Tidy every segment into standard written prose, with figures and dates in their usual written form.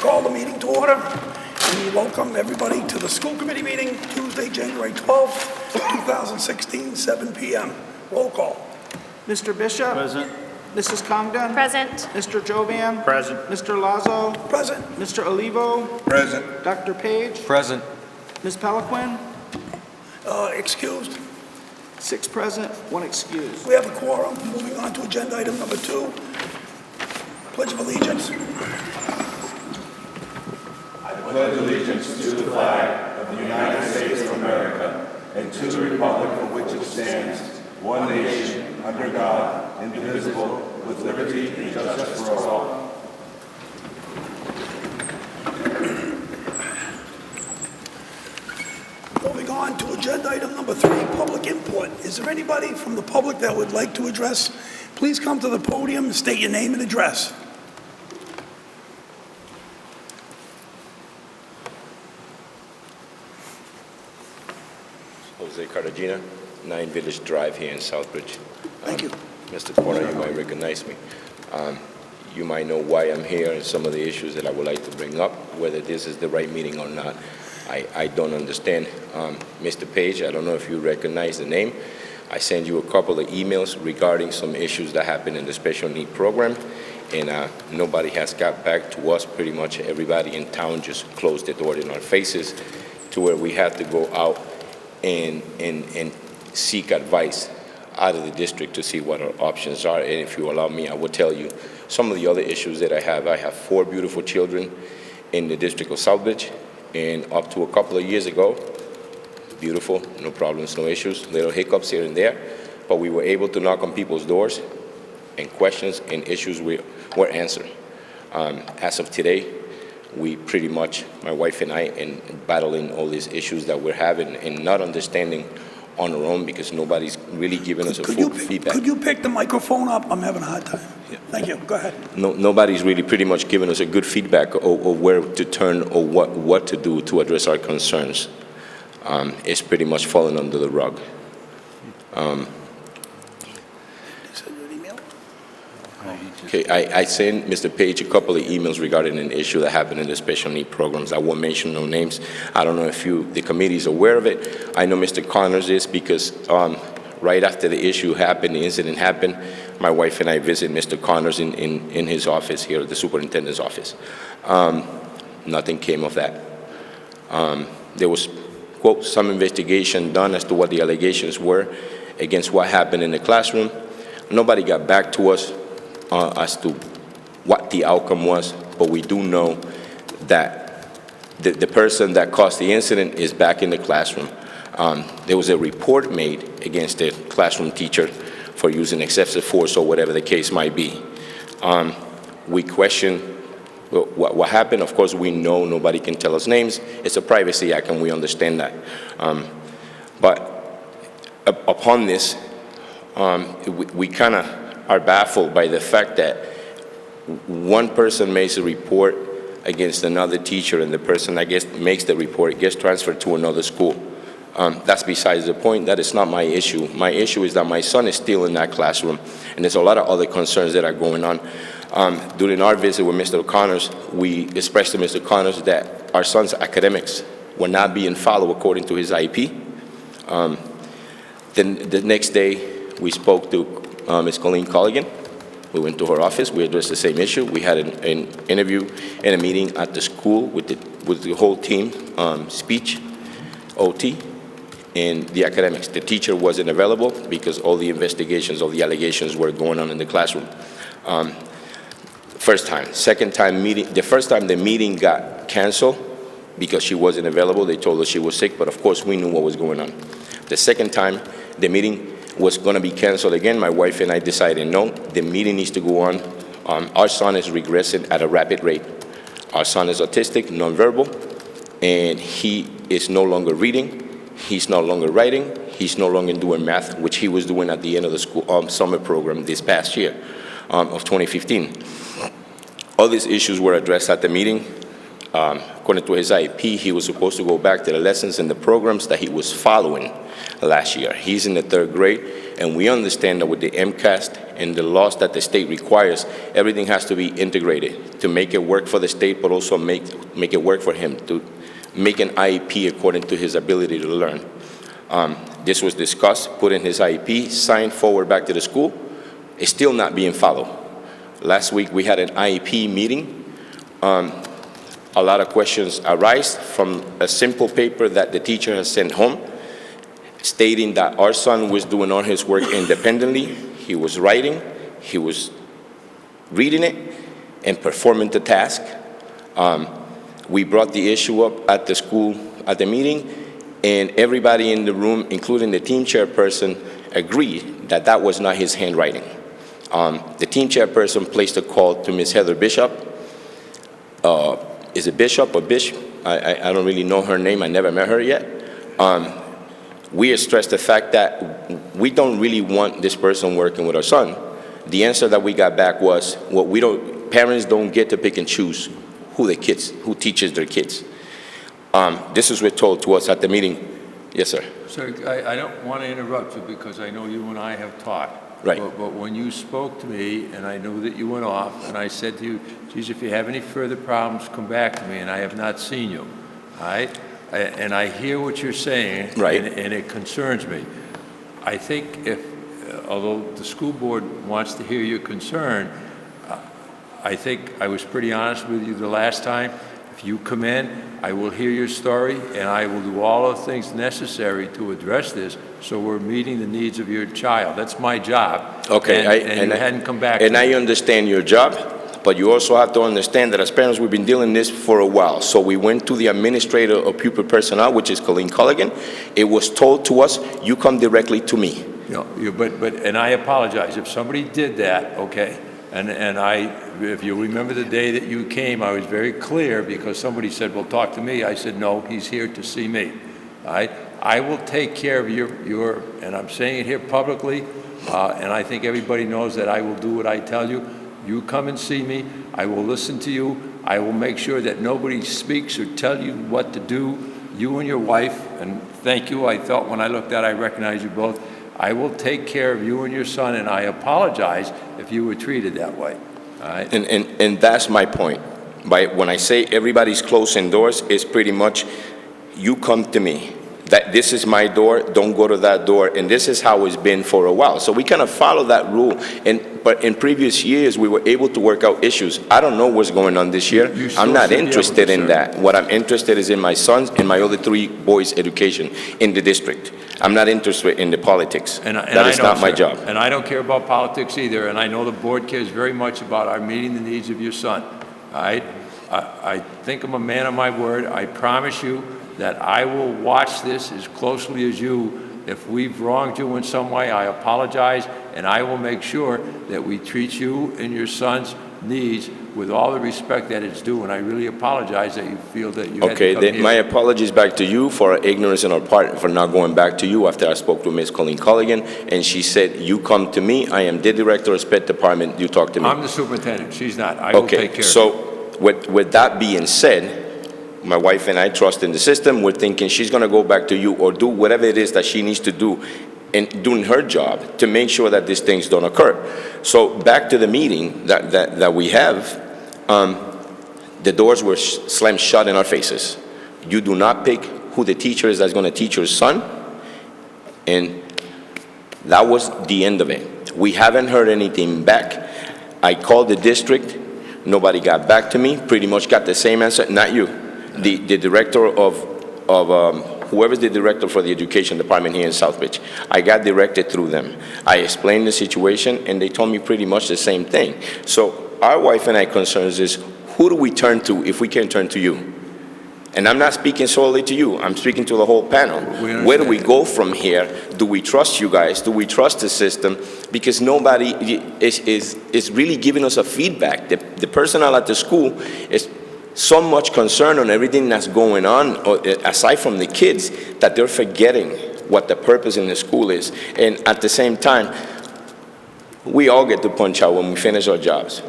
call the meeting to order. We welcome everybody to the school committee meeting, Tuesday, January 12th, 2016, 7 p.m. Roll call. Mr. Bishop. Present. Mrs. Congdon. Present. Mr. Jovan. Present. Mr. Lazo. Present. Mr. Olivo. Present. Dr. Page. Present. Ms. Peliquin. Excused. 6 present, 1 excused. We have a quorum. Moving on to agenda item number 2, Pledge of Allegiance. I pledge allegiance to the flag of the United States of America and to the republic for which it stands, one nation, under God, indivisible, with liberty and justice for all. Moving on to agenda item number 3, public input. Is there anybody from the public that would like to address? Please come to the podium and state your name and address. Jose Cartagena, 9 Village Drive here in Southbridge. Thank you. Mr. Corner, you might recognize me. You might know why I'm here and some of the issues that I would like to bring up, whether this is the right meeting or not. I don't understand. Mr. Page, I don't know if you recognize the name. I sent you a couple of emails regarding some issues that happened in the special need program, and nobody has got back to us. Pretty much everybody in town just closed the door in our faces to where we have to go out and seek advice out of the district to see what our options are. And if you allow me, I will tell you some of the other issues that I have. I have 4 beautiful children in the district of Southbridge, and up to a couple of years ago, beautiful, no problems, no issues, little hiccups here and there, but we were able to knock on people's doors, and questions and issues were answered. As of today, we pretty much, my wife and I, in battling all these issues that we're having and not understanding on our own because nobody's really giving us a full feedback. Could you pick the microphone up? I'm having a hard time. Yeah. Thank you. Go ahead. Nobody's really pretty much giving us a good feedback of where to turn or what to do to address our concerns. It's pretty much falling under the rug. Okay, I sent Mr. Page a couple of emails regarding an issue that happened in the special need programs. I won't mention no names. I don't know if the committee is aware of it. I know Mr. Connors is because right after the issue happened, the incident happened, my wife and I visited Mr. Connors in his office here at the superintendent's office. Nothing came of that. There was, quote, some investigation done as to what the allegations were against what happened in the classroom. Nobody got back to us as to what the outcome was, but we do know that the person that caused the incident is back in the classroom. There was a report made against the classroom teacher for using excessive force or whatever the case might be. We question what happened. Of course, we know nobody can tell us names. It's a Privacy Act, and we understand that. But upon this, we kind of are baffled by the fact that one person makes a report against another teacher, and the person that makes the report gets transferred to another school. That's besides the point. That is not my issue. My issue is that my son is still in that classroom, and there's a lot of other concerns that are going on. During our visit with Mr. Connors, we expressed to Mr. Connors that our son's academics were not being followed according to his IEP. Then the next day, we spoke to Ms. Colleen Colligan. We went to her office. We addressed the same issue. We had an interview and a meeting at the school with the whole team, speech, OT, and the academics. The teacher wasn't available because all the investigations, all the allegations were going on in the classroom. First time. Second time meeting, the first time the meeting got canceled because she wasn't available. They told us she was sick, but of course we knew what was going on. The second time, the meeting was going to be canceled again. My wife and I decided, no, the meeting needs to go on. Our son is regressing at a rapid rate. Our son is autistic, nonverbal, and he is no longer reading. He's no longer writing. He's no longer doing math, which he was doing at the end of the school summer program this past year of 2015. All these issues were addressed at the meeting. According to his IEP, he was supposed to go back to the lessons and the programs that he was following last year. He's in the 3rd grade, and we understand that with the MCAS and the laws that the state requires, everything has to be integrated to make it work for the state, but also make it work for him to make an IEP according to his ability to learn. This was discussed, put in his IEP, signed forward back to the school. It's still not being followed. Last week we had an IEP meeting. A lot of questions arise from a simple paper that the teacher has sent home, stating that our son was doing all his work independently. He was writing, he was reading it, and performing the task. We brought the issue up at the school, at the meeting, and everybody in the room, including the team chairperson, agreed that that was not his handwriting. The team chairperson placed a call to Ms. Heather Bishop. Is it Bishop or Bish? I don't really know her name. I never met her yet. We have stressed the fact that we don't really want this person working with our son. The answer that we got back was, well, parents don't get to pick and choose who teaches their kids. This is what told to us at the meeting. Yes, sir. Sir, I don't want to interrupt you because I know you and I have talked. Right. But when you spoke to me, and I know that you went off, and I said to you, geez, if you have any further problems, come back to me, and I have not seen you, all right? And I hear what you're saying, right, and it concerns me. I think although the school board wants to hear your concern, I think I was pretty honest with you the last time. If you come in, I will hear your story, and I will do all the things necessary to address this so we're meeting the needs of your child. That's my job. Okay. And you hadn't come back. And I understand your job, but you also have to understand that as parents, we've been dealing this for a while. So we went to the administrator of pupil personnel, which is Colleen Culligan. It was told to us, you come directly to me. And I apologize. If somebody did that, okay, if you remember the day that you came, I was very clear because somebody said, well, talk to me. I said, no, he's here to see me. All right? I will take care of your, and I'm saying it here publicly, and I think everybody knows that I will do what I tell you. You come and see me. I will listen to you. I will make sure that nobody speaks or tell you what to do. You and your wife, and thank you. I felt when I looked at it, I recognized you both. I will take care of you and your son, and I apologize if you were treated that way. All right? And that's my point. When I say everybody's closing doors, it's pretty much you come to me. That this is my door, don't go to that door, and this is how it's been for a while. So we kind of follow that rule, but in previous years, we were able to work out issues. I don't know what's going on this year. I'm not interested in that. What I'm interested is in my sons and my other 3 boys' education in the district. I'm not interested in the politics. That is not my job. And I don't care about politics either, and I know the board cares very much about our meeting the needs of your son. All right? I think I'm a man of my word. I promise you that I will watch this as closely as you. If we've wronged you in some way, I apologize, and I will make sure that we treat you and your son's needs with all the respect that it's due, and I really apologize that you feel that you had to come here. Okay, then my apologies back to you for our ignorance on our part for not going back to you after I spoke to Ms. Colleen Culligan, and she said, you come to me, I am the director of SPED department, you talk to me. I'm the superintendent, she's not. I will take care of it. So with that being said, my wife and I trust in the system. We're thinking she's going to go back to you or do whatever it is that she needs to do in doing her job to make sure that these things don't occur. So back to the meeting that we have, the doors were slammed shut in our faces. You do not pick who the teacher is that's going to teach your son, and that was the end of it. We haven't heard anything back. I called the district. Nobody got back to me. Pretty much got the same answer. Not you. The director of whoever's the director for the education department here in Southbridge. I got directed through them. I explained the situation, and they told me pretty much the same thing. So our wife and I concerns is, who do we turn to if we can't turn to you? And I'm not speaking solely to you. I'm speaking to the whole panel. Where do we go from here? Do we trust you guys? Do we trust the system? Because nobody is really giving us a feedback. The personnel at the school is so much concern on everything that's going on, aside from the kids, that they're forgetting what the purpose in the school is. And at the same time, we all get to punch out when we finish our jobs.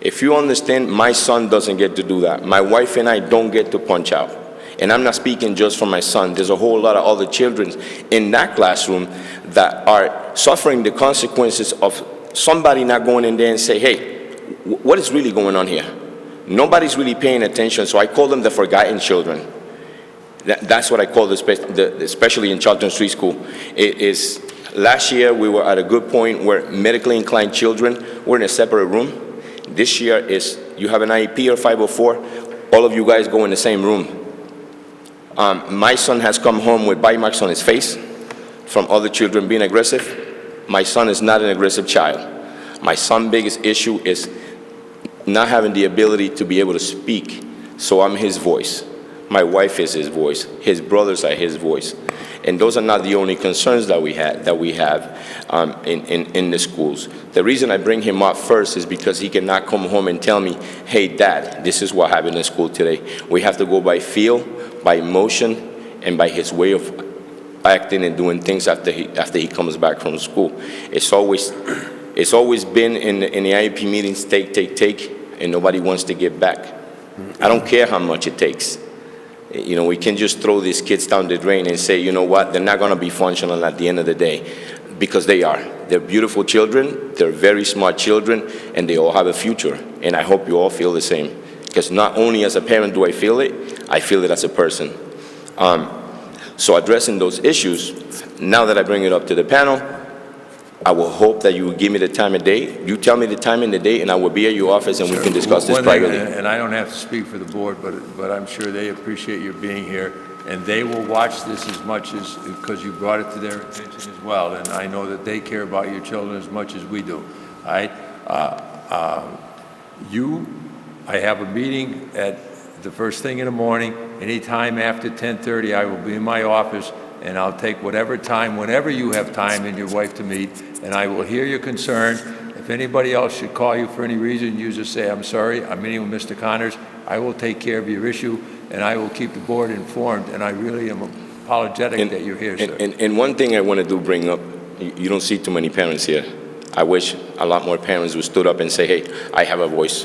If you understand, my son doesn't get to do that. My wife and I don't get to punch out. And I'm not speaking just for my son. There's a whole lot of other children in that classroom that are suffering the consequences of somebody not going in there and say, hey, what is really going on here? Nobody's really paying attention, so I call them the forgotten children. That's what I call especially in Charlton Street School. It is, last year we were at a good point where medically inclined children were in a separate room. This year is, you have an IEP or 504, all of you guys go in the same room. My son has come home with bite marks on his face from other children being aggressive. My son is not an aggressive child. My son's biggest issue is not having the ability to be able to speak, so I'm his voice. My wife is his voice. His brothers are his voice. And those are not the only concerns that we have in the schools. The reason I bring him up first is because he cannot come home and tell me, hey, Dad, this is what happened in school today. We have to go by feel, by emotion, and by his way of acting and doing things after he comes back from school. It's always been in the IEP meetings, take, and nobody wants to give back. I don't care how much it takes. You know, we can just throw these kids down the drain and say, you know what, they're not going to be functional at the end of the day, because they are. They're beautiful children, they're very smart children, and they all have a future. And I hope you all feel the same, because not only as a parent do I feel it as a person. So addressing those issues, now that I bring it up to the panel, I will hope that you will give me the time of day. You tell me the time and the day, and I will be at your office, and we can discuss this privately. And I don't have to speak for the board, but I'm sure they appreciate your being here, and they will watch this as much as, because you brought it to their attention as well, and I know that they care about your children as much as we do. All right? I have a meeting at the first thing in the morning. Anytime after 10:30, I will be in my office, and I'll take whatever time, whenever you have time and your wife to meet, and I will hear your concern. If anybody else should call you for any reason, you just say, I'm sorry, I'm meeting with Mr. Connors. I will take care of your issue, and I will keep the board informed, and I really am apologetic that you're here, sir. And one thing I want to bring up, you don't see too many parents here. I wish a lot more parents would stood up and say, hey, I have a voice.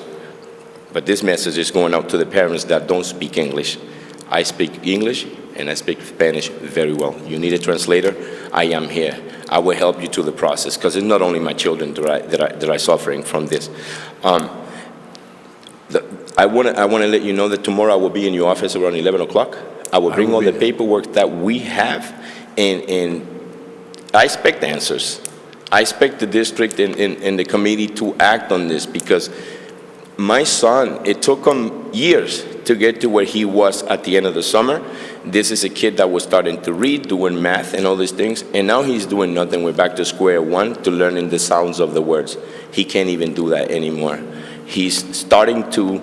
But this message is going out to the parents that don't speak English. I speak English and I speak Spanish very well. You need a translator? I am here. I will help you through the process, because it's not only my children that are suffering from this. I want to let you know that tomorrow I will be in your office around 11 o'clock. I will bring all the paperwork that we have, and I expect answers. I expect the district and the committee to act on this, because my son, it took him years to get to where he was at the end of the summer. This is a kid that was starting to read, doing math and all these things, and now he's doing nothing. We're back to square one to learning the sounds of the words. He can't even do that anymore. He's starting to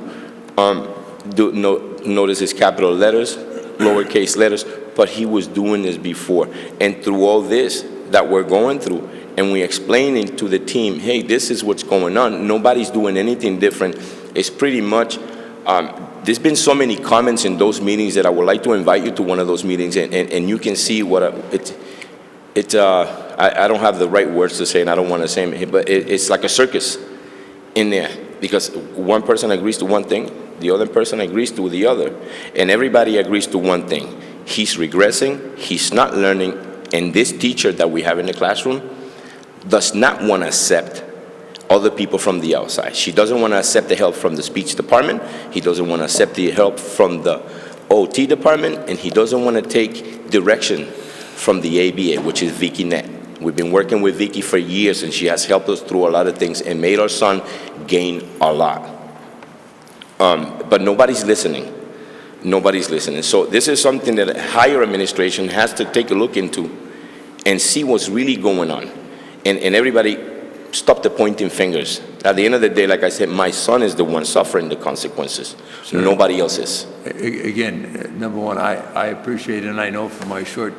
notice his capital letters, lowercase letters, but he was doing this before. And through all this that we're going through, and we're explaining to the team, hey, this is what's going on. Nobody's doing anything different. It's pretty much, there's been so many comments in those meetings that I would like to invite you to one of those meetings, and you can see what I don't have the right words to say, and I don't want to say it, but it's like a circus in there, because one person agrees to one thing, the other person agrees to the other, and everybody agrees to one thing. He's regressing, he's not learning, and this teacher that we have in the classroom does not want to accept other people from the outside. She doesn't want to accept the help from the speech department. He doesn't want to accept the help from the OT department, and he doesn't want to take direction from the ABA, which is Vicky Net. We've been working with Vicky for years, and she has helped us through a lot of things and made our son gain a lot. But nobody's listening. Nobody's listening. So this is something that higher administration has to take a look into and see what's really going on. And everybody stop the pointing fingers. At the end of the day, like I said, my son is the one suffering the consequences. Sure. Nobody else is. Again, number one, I appreciate it, and I know from my short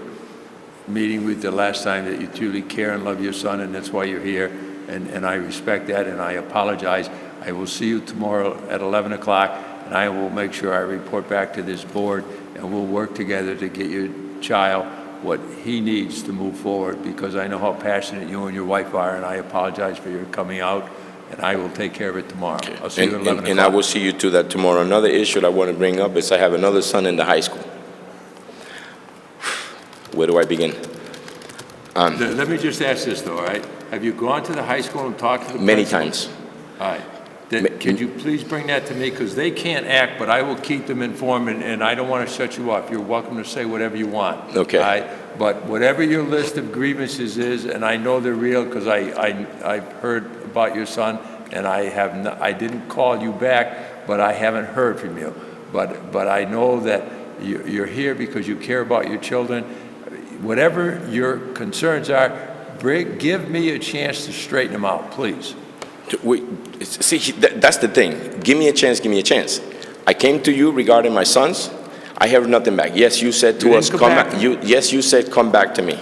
meeting with the last time that you truly care and love your son, and that's why you're here, and I respect that, and I apologize. I will see you tomorrow at 11 o'clock, and I will make sure I report back to this board, and we'll work together to get your child what he needs to move forward, because I know how passionate you and your wife are, and I apologize for your coming out. and I will take care of it tomorrow. I'll see you at 11 o'clock. And I will see you to that tomorrow. Another issue that I want to bring up is I have another son in the high school. Where do I begin? Let me just ask this, though, all right? Have you gone to the high school and talked to the Many principal? times. All right. Then could you please bring that to me? Because they can't act, but I will keep them informed, and I don't want to shut you off. You're welcome to say whatever you want. Okay. All right? But whatever your list of grievances is, and I know they're real because I've heard about your son, and I didn't call you back, but I haven't heard from you. But I know that you're here because you care about your children. Whatever your concerns are, give me a chance to straighten them out, please. See, that's the thing. Give me a chance, give me a chance. I came to you regarding my sons. I have nothing back. Yes, you said to us, come back. Yes, you said, come back to me.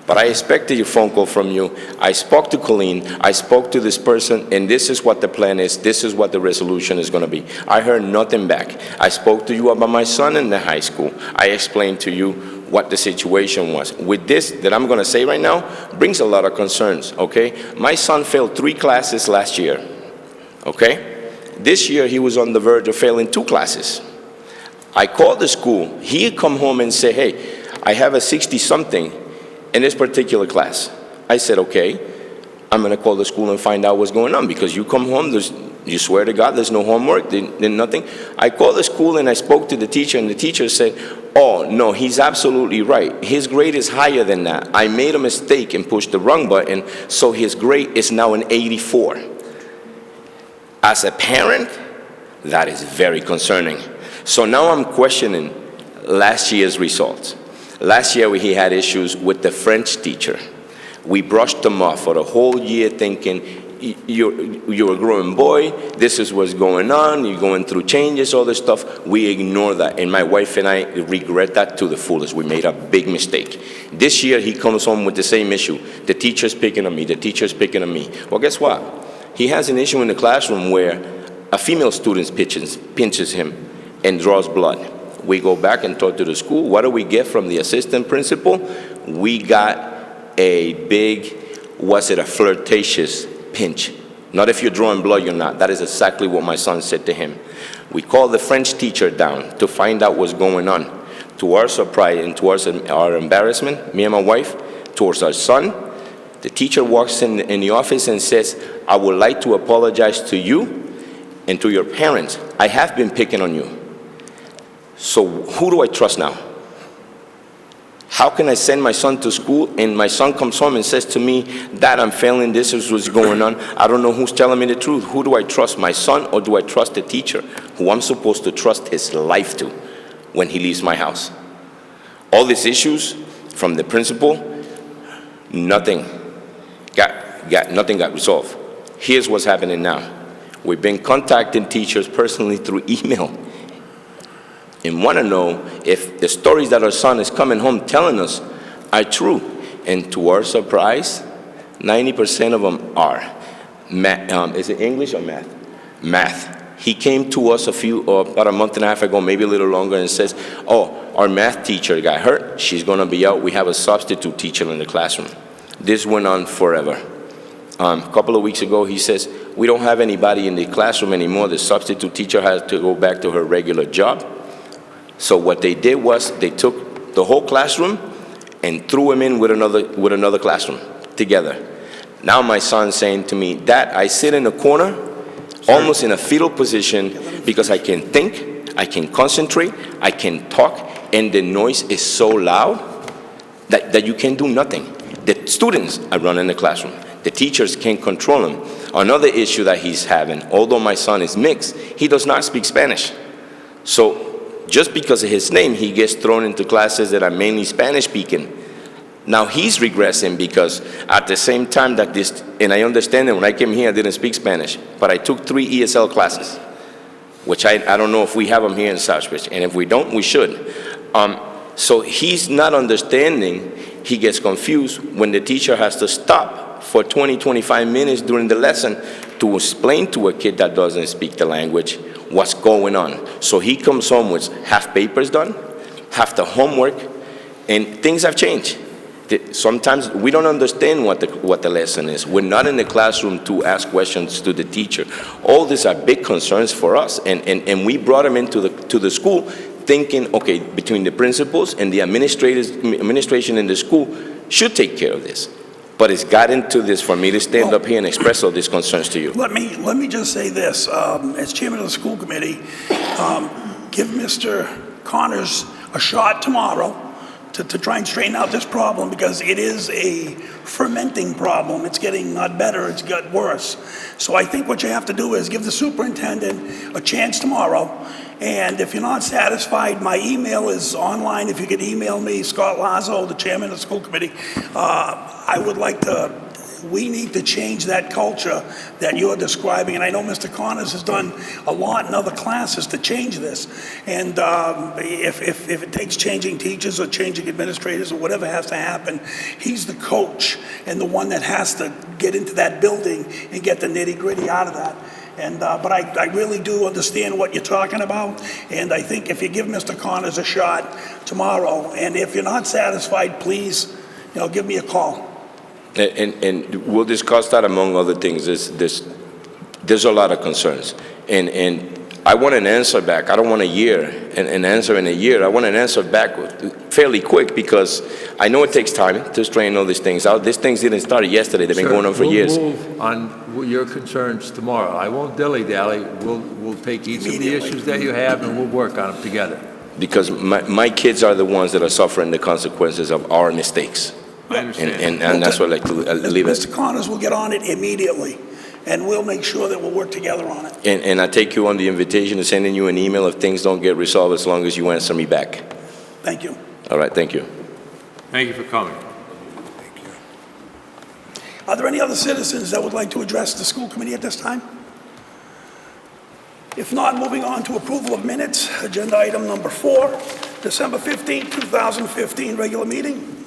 But I expected a phone call from you. I spoke to Colleen. I spoke to this person, and this is what the plan is. This is what the resolution is going to be. I heard nothing back. I spoke to you about my son in the high school. I explained to you what the situation was. With this that I'm going to say right now, brings a lot of concerns, okay? My son failed 3 classes last year, okay? This year, he was on the verge of failing 2 classes. I called the school. He had come home and said, hey, I have a 60-something in this particular class. I said, okay, I'm going to call the school and find out what's going on, because you come home, you swear to God, there's no homework, there's nothing. I called the school and I spoke to the teacher, and the teacher said, oh, no, he's absolutely right. His grade is higher than that. I made a mistake and pushed the wrong button, so his grade is now an 84. As a parent, that is very concerning. So now I'm questioning last year's results. Last year, he had issues with the French teacher. We brushed him off for the whole year thinking, you're a growing boy, this is what's going on, you're going through changes, all this stuff. We ignore that, and my wife and I regret that to the fullest. We made a big mistake. This year, he comes home with the same issue. The teacher's picking on me, the teacher's picking on me. Well, guess what? He has an issue in the classroom where a female student pinches him and draws blood. We go back and talk to the school. What do we get from the assistant principal? We got a big, a flirtatious pinch. Not if you're drawing blood, you're not. That is exactly what my son said to him. We called the French teacher down to find out what's going on. To our surprise and towards our embarrassment, me and my wife, towards our son, the teacher walks in the office and says, I would like to apologize to you and to your parents. I have been picking on you. So who do I trust now? How can I send my son to school and my son comes home and says to me, Dad, I'm failing, this is what's going on. I don't know who's telling me the truth. Who do I trust, my son, or do I trust the teacher who I'm supposed to trust his life to when he leaves my house? All these issues from the principal, nothing got resolved. Here's what's happening now. We've been contacting teachers personally through email and want to know if the stories that our son is coming home telling us are true. And to our surprise, 90% of them are. Is it English or math? Math. He came to us about a month and a half ago, maybe a little longer, and says, oh, our math teacher got hurt. She's going to be out. We have a substitute teacher in the classroom. This went on forever. A couple of weeks ago, he says, we don't have anybody in the classroom anymore. The substitute teacher has to go back to her regular job. So what they did was they took the whole classroom and threw him in with another classroom together. Now my son's saying to me, Dad, I sit in a corner, almost in a fetal position, because I can think, I can concentrate, I can talk, and the noise is so loud that you can do nothing. The students are running the classroom. The teachers can't control him. Another issue that he's having, although my son is mixed, he does not speak Spanish. So just because of his name, he gets thrown into classes that are mainly Spanish speaking. Now he's regressing because at the same time that this, and I understand that when I came here I didn't speak Spanish, but I took 3 ESL classes, which I don't know if we have them here in Southbridge, and if we don't, we should. So he's not understanding, he gets confused when the teacher has to stop for 20-25 minutes during the lesson to explain to a kid that doesn't speak the language what's going on. So he comes home with half papers done, half the homework, and things have changed. Sometimes we don't understand what the lesson is. We're not in the classroom to ask questions to the teacher. All these are big concerns for us, and we brought them into the school thinking, okay, between the principals and the administration in the school should take care of this. But it's gotten to this for me to stand up here and express all these concerns to you. Let me just say this, as chairman of the school committee, give Mr. Connors a shot tomorrow to try and straighten out this problem, because it is a fermenting problem. It's getting not better, it's got worse. So I think what you have to do is give the superintendent a chance tomorrow, and if you're not satisfied, my email is online. If you could email me, Scott Lazo, the chairman of the school committee, we need to change that culture that you're describing. And I know Mr. Connors has done a lot in other classes to change this. And if it takes changing teachers or changing administrators or whatever has to happen, he's the coach and the one that has to get into that building and get the nitty-gritty out of that. And, but I really do understand what you're talking about, and I think if you give Mr. Connors a shot tomorrow, and if you're not satisfied, please, give me a call. And we'll discuss that among other things. There's a lot of concerns, and I want an answer back. I don't want a year, an answer in a year. I want an answer back fairly quick, because I know it takes time to straighten all these things out. These things didn't start yesterday. They've been going on for years. We'll move on your concerns tomorrow. I won't dilly-dally. We'll take each of the issues that you have and we'll work on them together. Because my kids are the ones that are suffering the consequences of our mistakes. I understand. And that's what I'd like to leave it. Mr. Connors will get on it immediately, and we'll make sure that we'll work together on it. And I take you on the invitation to sending you an email if things don't get resolved, as long as you answer me back. Thank you. All right, thank you. Thank you for coming. Are there any other citizens that would like to address the school committee at this time? If not, moving on to approval of minutes, agenda item number 4, December 15, 2015, regular meeting.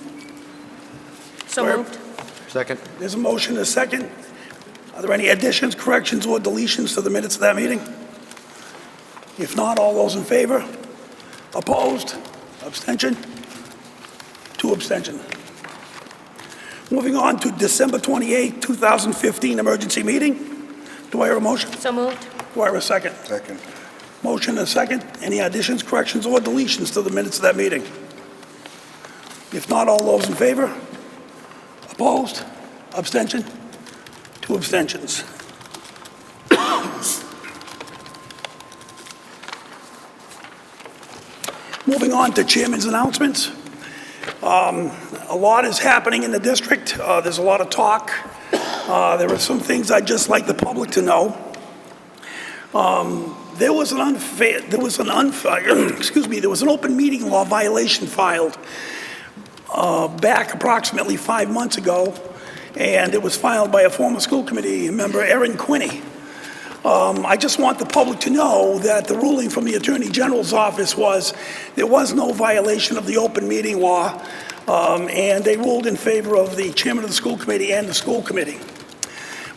So moved. Second. There's a motion and a second. Are there any additions, corrections, or deletions to the minutes of that meeting? If not, all those in favor? Opposed? Abstention? 2 abstentions. Moving on to December 28, 2015, emergency meeting. Do I hear a motion? So moved. Do I hear a second? Second. Motion and a second. Any additions, corrections, or deletions to the minutes of that meeting? If not, all those in favor? Opposed? Abstention? 2 abstentions. Moving on to chairman's announcements. A lot is happening in the district. There's a lot of talk. There are some things I'd just like the public to know. There was an open meeting law violation filed back approximately 5 months ago, and it was filed by a former school committee member, Erin Quinney. I just want the public to know that the ruling from the Attorney General's office was there was no violation of the open meeting law, and they ruled in favor of the chairman of the school committee and the school committee.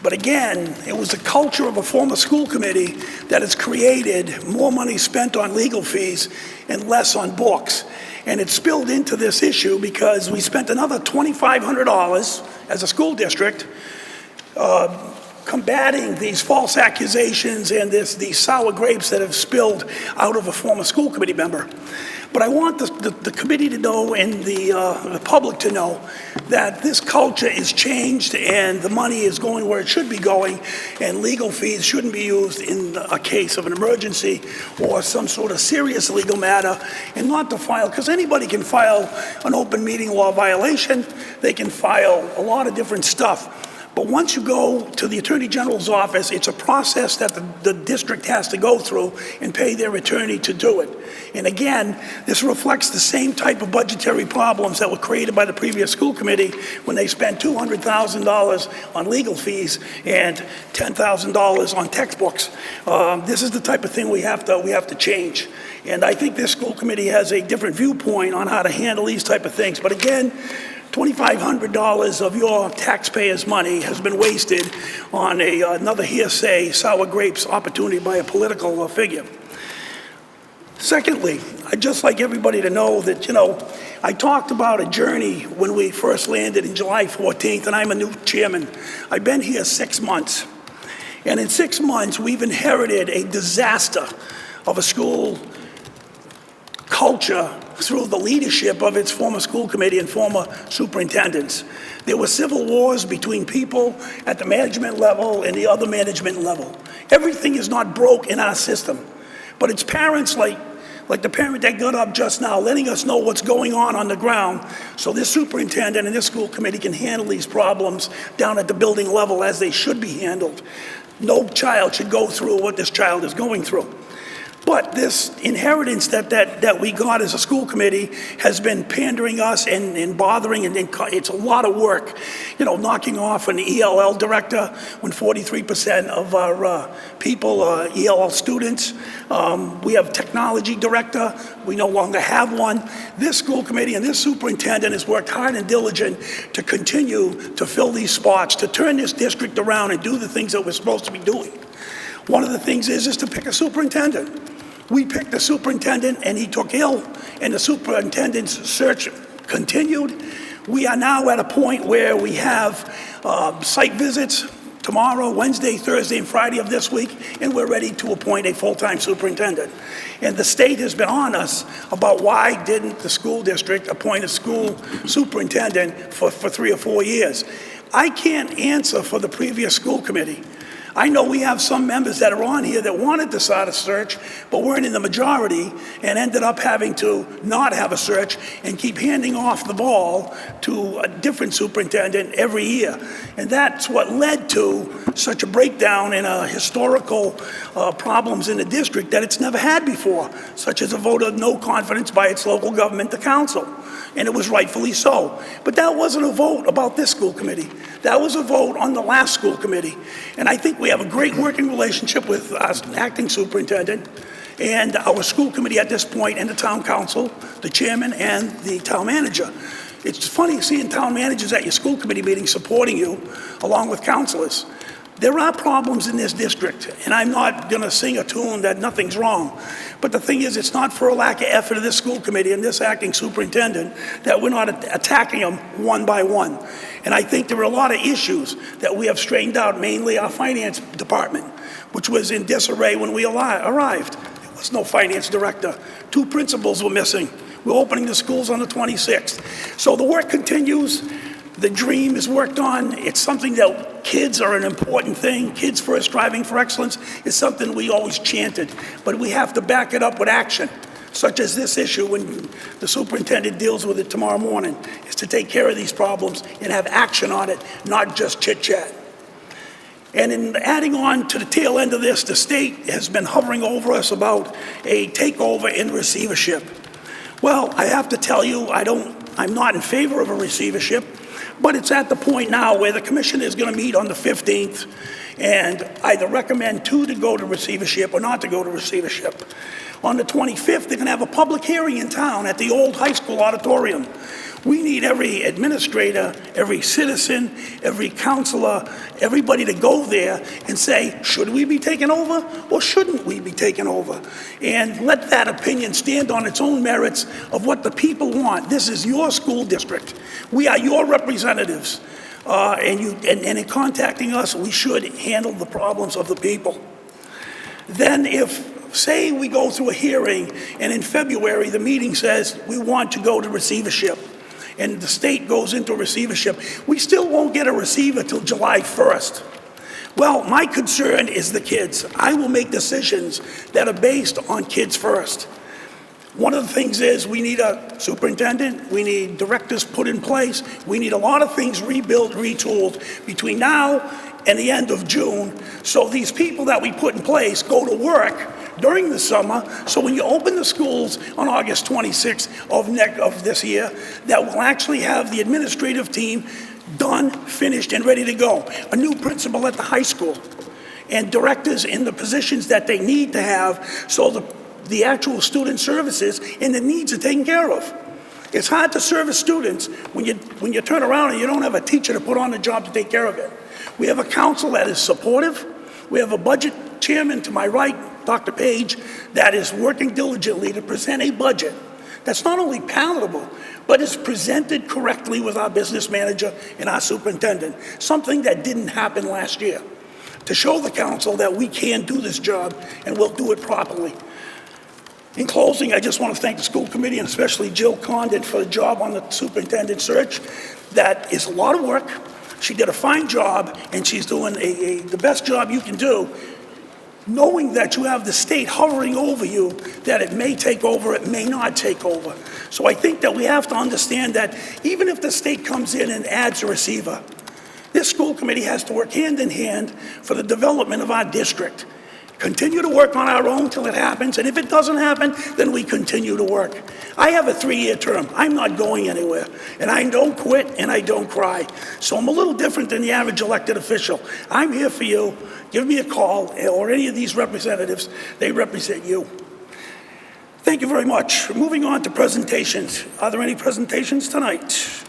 But again, it was the culture of a former school committee that has created more money spent on legal fees and less on books. And it spilled into this issue because we spent another $2,500 as a school district combating these false accusations and these sour grapes that have spilled out of a former school committee member. But I want the committee to know and the public to know that this culture is changed and the money is going where it should be going, and legal fees shouldn't be used in a case of an emergency or some sort of serious legal matter, and not to file, because anybody can file an open meeting law violation. They can file a lot of different stuff. But once you go to the Attorney General's office, it's a process that the district has to go through and pay their attorney to do it. And again, this reflects the same type of budgetary problems that were created by the previous school committee when they spent $200,000 on legal fees and $10,000 on textbooks. This is the type of thing we have to change. And I think this school committee has a different viewpoint on how to handle these type of things. But again, $2,500 of your taxpayers' money has been wasted on another hearsay, sour grapes opportunity by a political figure. Secondly, I'd just like everybody to know that, you know, I talked about a journey when we first landed in July 14th, and I'm a new chairman. I've been here 6 months. And in 6 months, we've inherited a disaster of a school culture through the leadership of its former school committee and former superintendents. There were civil wars between people at the management level and the other management level. Everything is not broke in our system, but it's parents like the parent that got up just now, letting us know what's going on the ground, so this superintendent and this school committee can handle these problems down at the building level as they should be handled. No child should go through what this child is going through. But this inheritance that we got as a school committee has been pandering us and bothering, and it's a lot of work. You know, knocking off an ELL director when 43% of our people are ELL students. We have technology director. We no longer have one. This school committee and this superintendent has worked hard and diligent to continue to fill these spots, to turn this district around and do the things that we're supposed to be doing. One of the things is to pick a superintendent. We picked a superintendent and he took ill, and the superintendent's search continued. We are now at a point where we have site visits tomorrow, Wednesday, Thursday, and Friday of this week, and we're ready to appoint a full-time superintendent. And the state has been on us about why didn't the school district appoint a school superintendent for 3 or 4 years. I can't answer for the previous school committee. I know we have some members that are on here that wanted to start a search, but weren't in the majority and ended up having to not have a search and keep handing off the ball to a different superintendent every year. And that's what led to such a breakdown in historical problems in the district that it's never had before, such as a vote of no confidence by its local government, the council. And it was rightfully so. But that wasn't a vote about this school committee. That was a vote on the last school committee. And I think we have a great working relationship with our acting superintendent and our school committee at this point, and the town council, the chairman, and the town manager. It's funny seeing town managers at your school committee meeting supporting you, along with councilors. There are problems in this district, and I'm not going to sing a tune that nothing's wrong. But the thing is, it's not for a lack of effort of this school committee and this acting superintendent that we're not attacking them one by one. And I think there are a lot of issues that we have straightened out, mainly our finance department, which was in disarray when we arrived. There was no finance director. 2 principals were missing. We're opening the schools on the 26th. So the work continues. The dream is worked on. It's something that kids are an important thing. Kids first, striving for excellence is something we always chanted. But we have to back it up with action, such as this issue when the superintendent deals with it tomorrow morning, is to take care of these problems and have action on it, not just chit-chat. And in adding on to the tail end of this, the state has been hovering over us about a takeover in receivership. Well, I have to tell you, I'm not in favor of a receivership. But it's at the point now where the commission is going to meet on the 15th and either recommend to go to receivership or not to go to receivership. On the 25th, they're going to have a public hearing in town at the old high school auditorium. We need every administrator, every citizen, every counselor, everybody to go there and say, should we be taken over or shouldn't we be taken over? And let that opinion stand on its own merits of what the people want. This is your school district. We are your representatives. And in contacting us, we should handle the problems of the people. Then if, say we go through a hearing and in February the meeting says we want to go to receivership, and the state goes into receivership, we still won't get a receiver till July 1st. Well, my concern is the kids. I will make decisions that are based on kids first. One of the things is we need a superintendent, we need directors put in place, we need a lot of things rebuilt, retooled between now and the end of June, so these people that we put in place go to work during the summer, so when you open the schools on August 26th of this year, that will actually have the administrative team done, finished, and ready to go. A new principal at the high school, and directors in the positions that they need to have, so the actual student services and the needs are taken care of. It's hard to service students when you turn around and you don't have a teacher to put on the job to take care of it. We have a council that is supportive. We have a budget chairman to my right, Dr. Page, that is working diligently to present a budget that's not only palatable, but is presented correctly with our business manager and our superintendent, something that didn't happen last year, to show the council that we can do this job and we'll do it properly. In closing, I just want to thank the school committee and especially Jill Condon for the job on the superintendent search. That is a lot of work. She did a fine job, and she's doing the best job you can do, knowing that you have the state hovering over you, that it may take over, it may not take over. So I think that we have to understand that even if the state comes in and adds a receiver, this school committee has to work hand in hand for the development of our district. Continue to work on our own till it happens, and if it doesn't happen, then we continue to work. I have a 3-year term. I'm not going anywhere, and I don't quit and I don't cry. So I'm a little different than the average elected official. I'm here for you. Give me a call, or any of these representatives. They represent you. Thank you very much. Moving on to presentations. Are there any presentations tonight?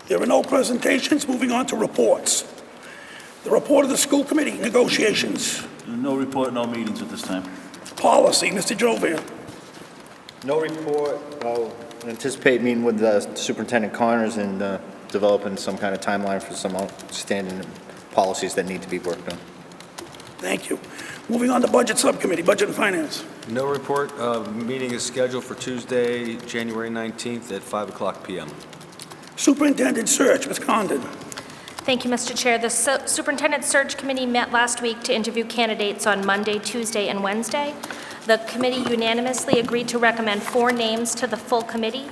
There are no presentations. Moving on to reports. The report of the school committee negotiations. No report, no meetings at this time. Policy, Mr. Jovian. No report. I'll anticipate meeting with Superintendent Connors and developing some kind of timeline for some outstanding policies that need to be worked on. Thank you. Moving on to budget subcommittee, budget and finance. No report. Meeting is scheduled for Tuesday, January 19th at 5:00 p.m. Superintendent search, Ms. Condon. Thank you, Mr. Chair. The Superintendent Search Committee met last week to interview candidates on Monday, Tuesday, and Wednesday. The committee unanimously agreed to recommend 4 names to the full committee.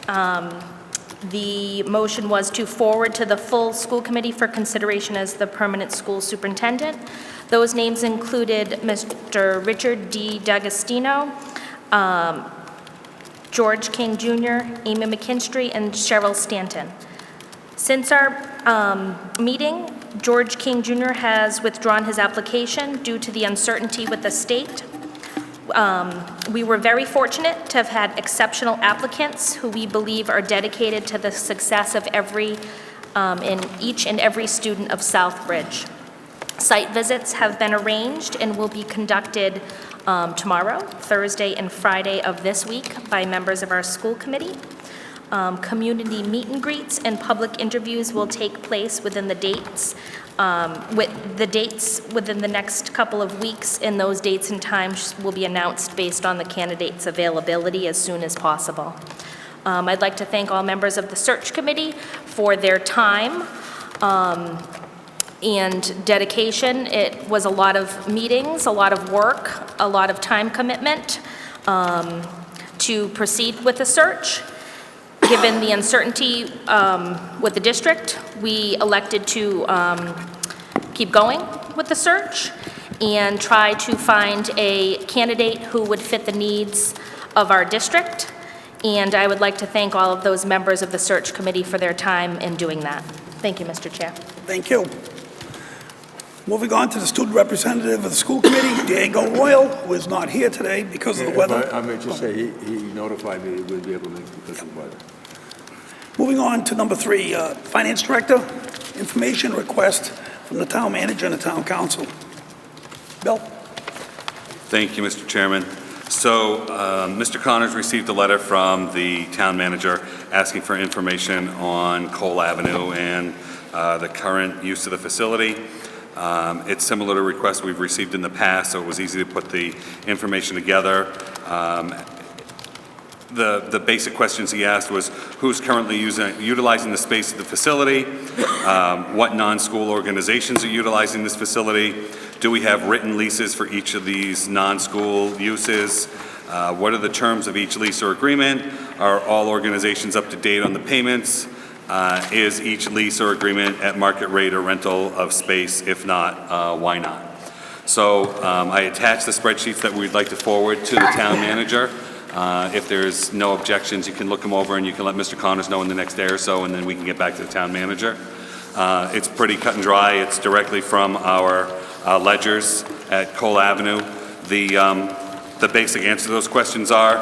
The motion was to forward to the full school committee for consideration as the permanent school superintendent. Those names included Mr. Richard D. D'Agostino, George King Jr., Amy McKinstry, and Cheryl Stanton. Since our meeting, George King Jr. has withdrawn his application due to the uncertainty with the state. We were very fortunate to have had exceptional applicants who we believe are dedicated to the success of each and every student of Southbridge. Site visits have been arranged and will be conducted tomorrow, Thursday, and Friday of this week by members of our school committee. Community meet and greets and public interviews will take place within the dates, within the next couple of weeks, and those dates and times will be announced based on the candidates' availability as soon as possible. I'd like to thank all members of the search committee for their time and dedication. It was a lot of meetings, a lot of work, a lot of time commitment to proceed with the search. Given the uncertainty with the district, we elected to keep going with the search and try to find a candidate who would fit the needs of our district. And I would like to thank all of those members of the search committee for their time in doing that. Thank you, Mr. Chair. Thank you. Moving on to the student representative of the school committee, Diego Royal, who is not here today because of the weather. I may just say, he notified me he would be able to make it because of the weather. Moving on to number 3, finance director, information request from the town manager and the town council. Bill? Thank you, Mr. Chairman. So, Mr. Connors received a letter from the town manager asking for information on Cole Avenue and the current use of the facility. It's similar to requests we've received in the past, so it was easy to put the information together. The basic questions he asked was who's currently utilizing the space of the facility, what non-school organizations are utilizing this facility, do we have written leases for each of these non-school uses, what are the terms of each lease or agreement, are all organizations up to date on the payments, is each lease or agreement at market rate or rental of space, if not, why not? So I attached the spreadsheets that we'd like to forward to the town manager. If there's no objections, you can look them over and you can let Mr. Connors know in the next day or so, and then we can get back to the town manager. It's pretty cut and dry. It's directly from our ledgers at Cole Avenue. The basic answer to those questions are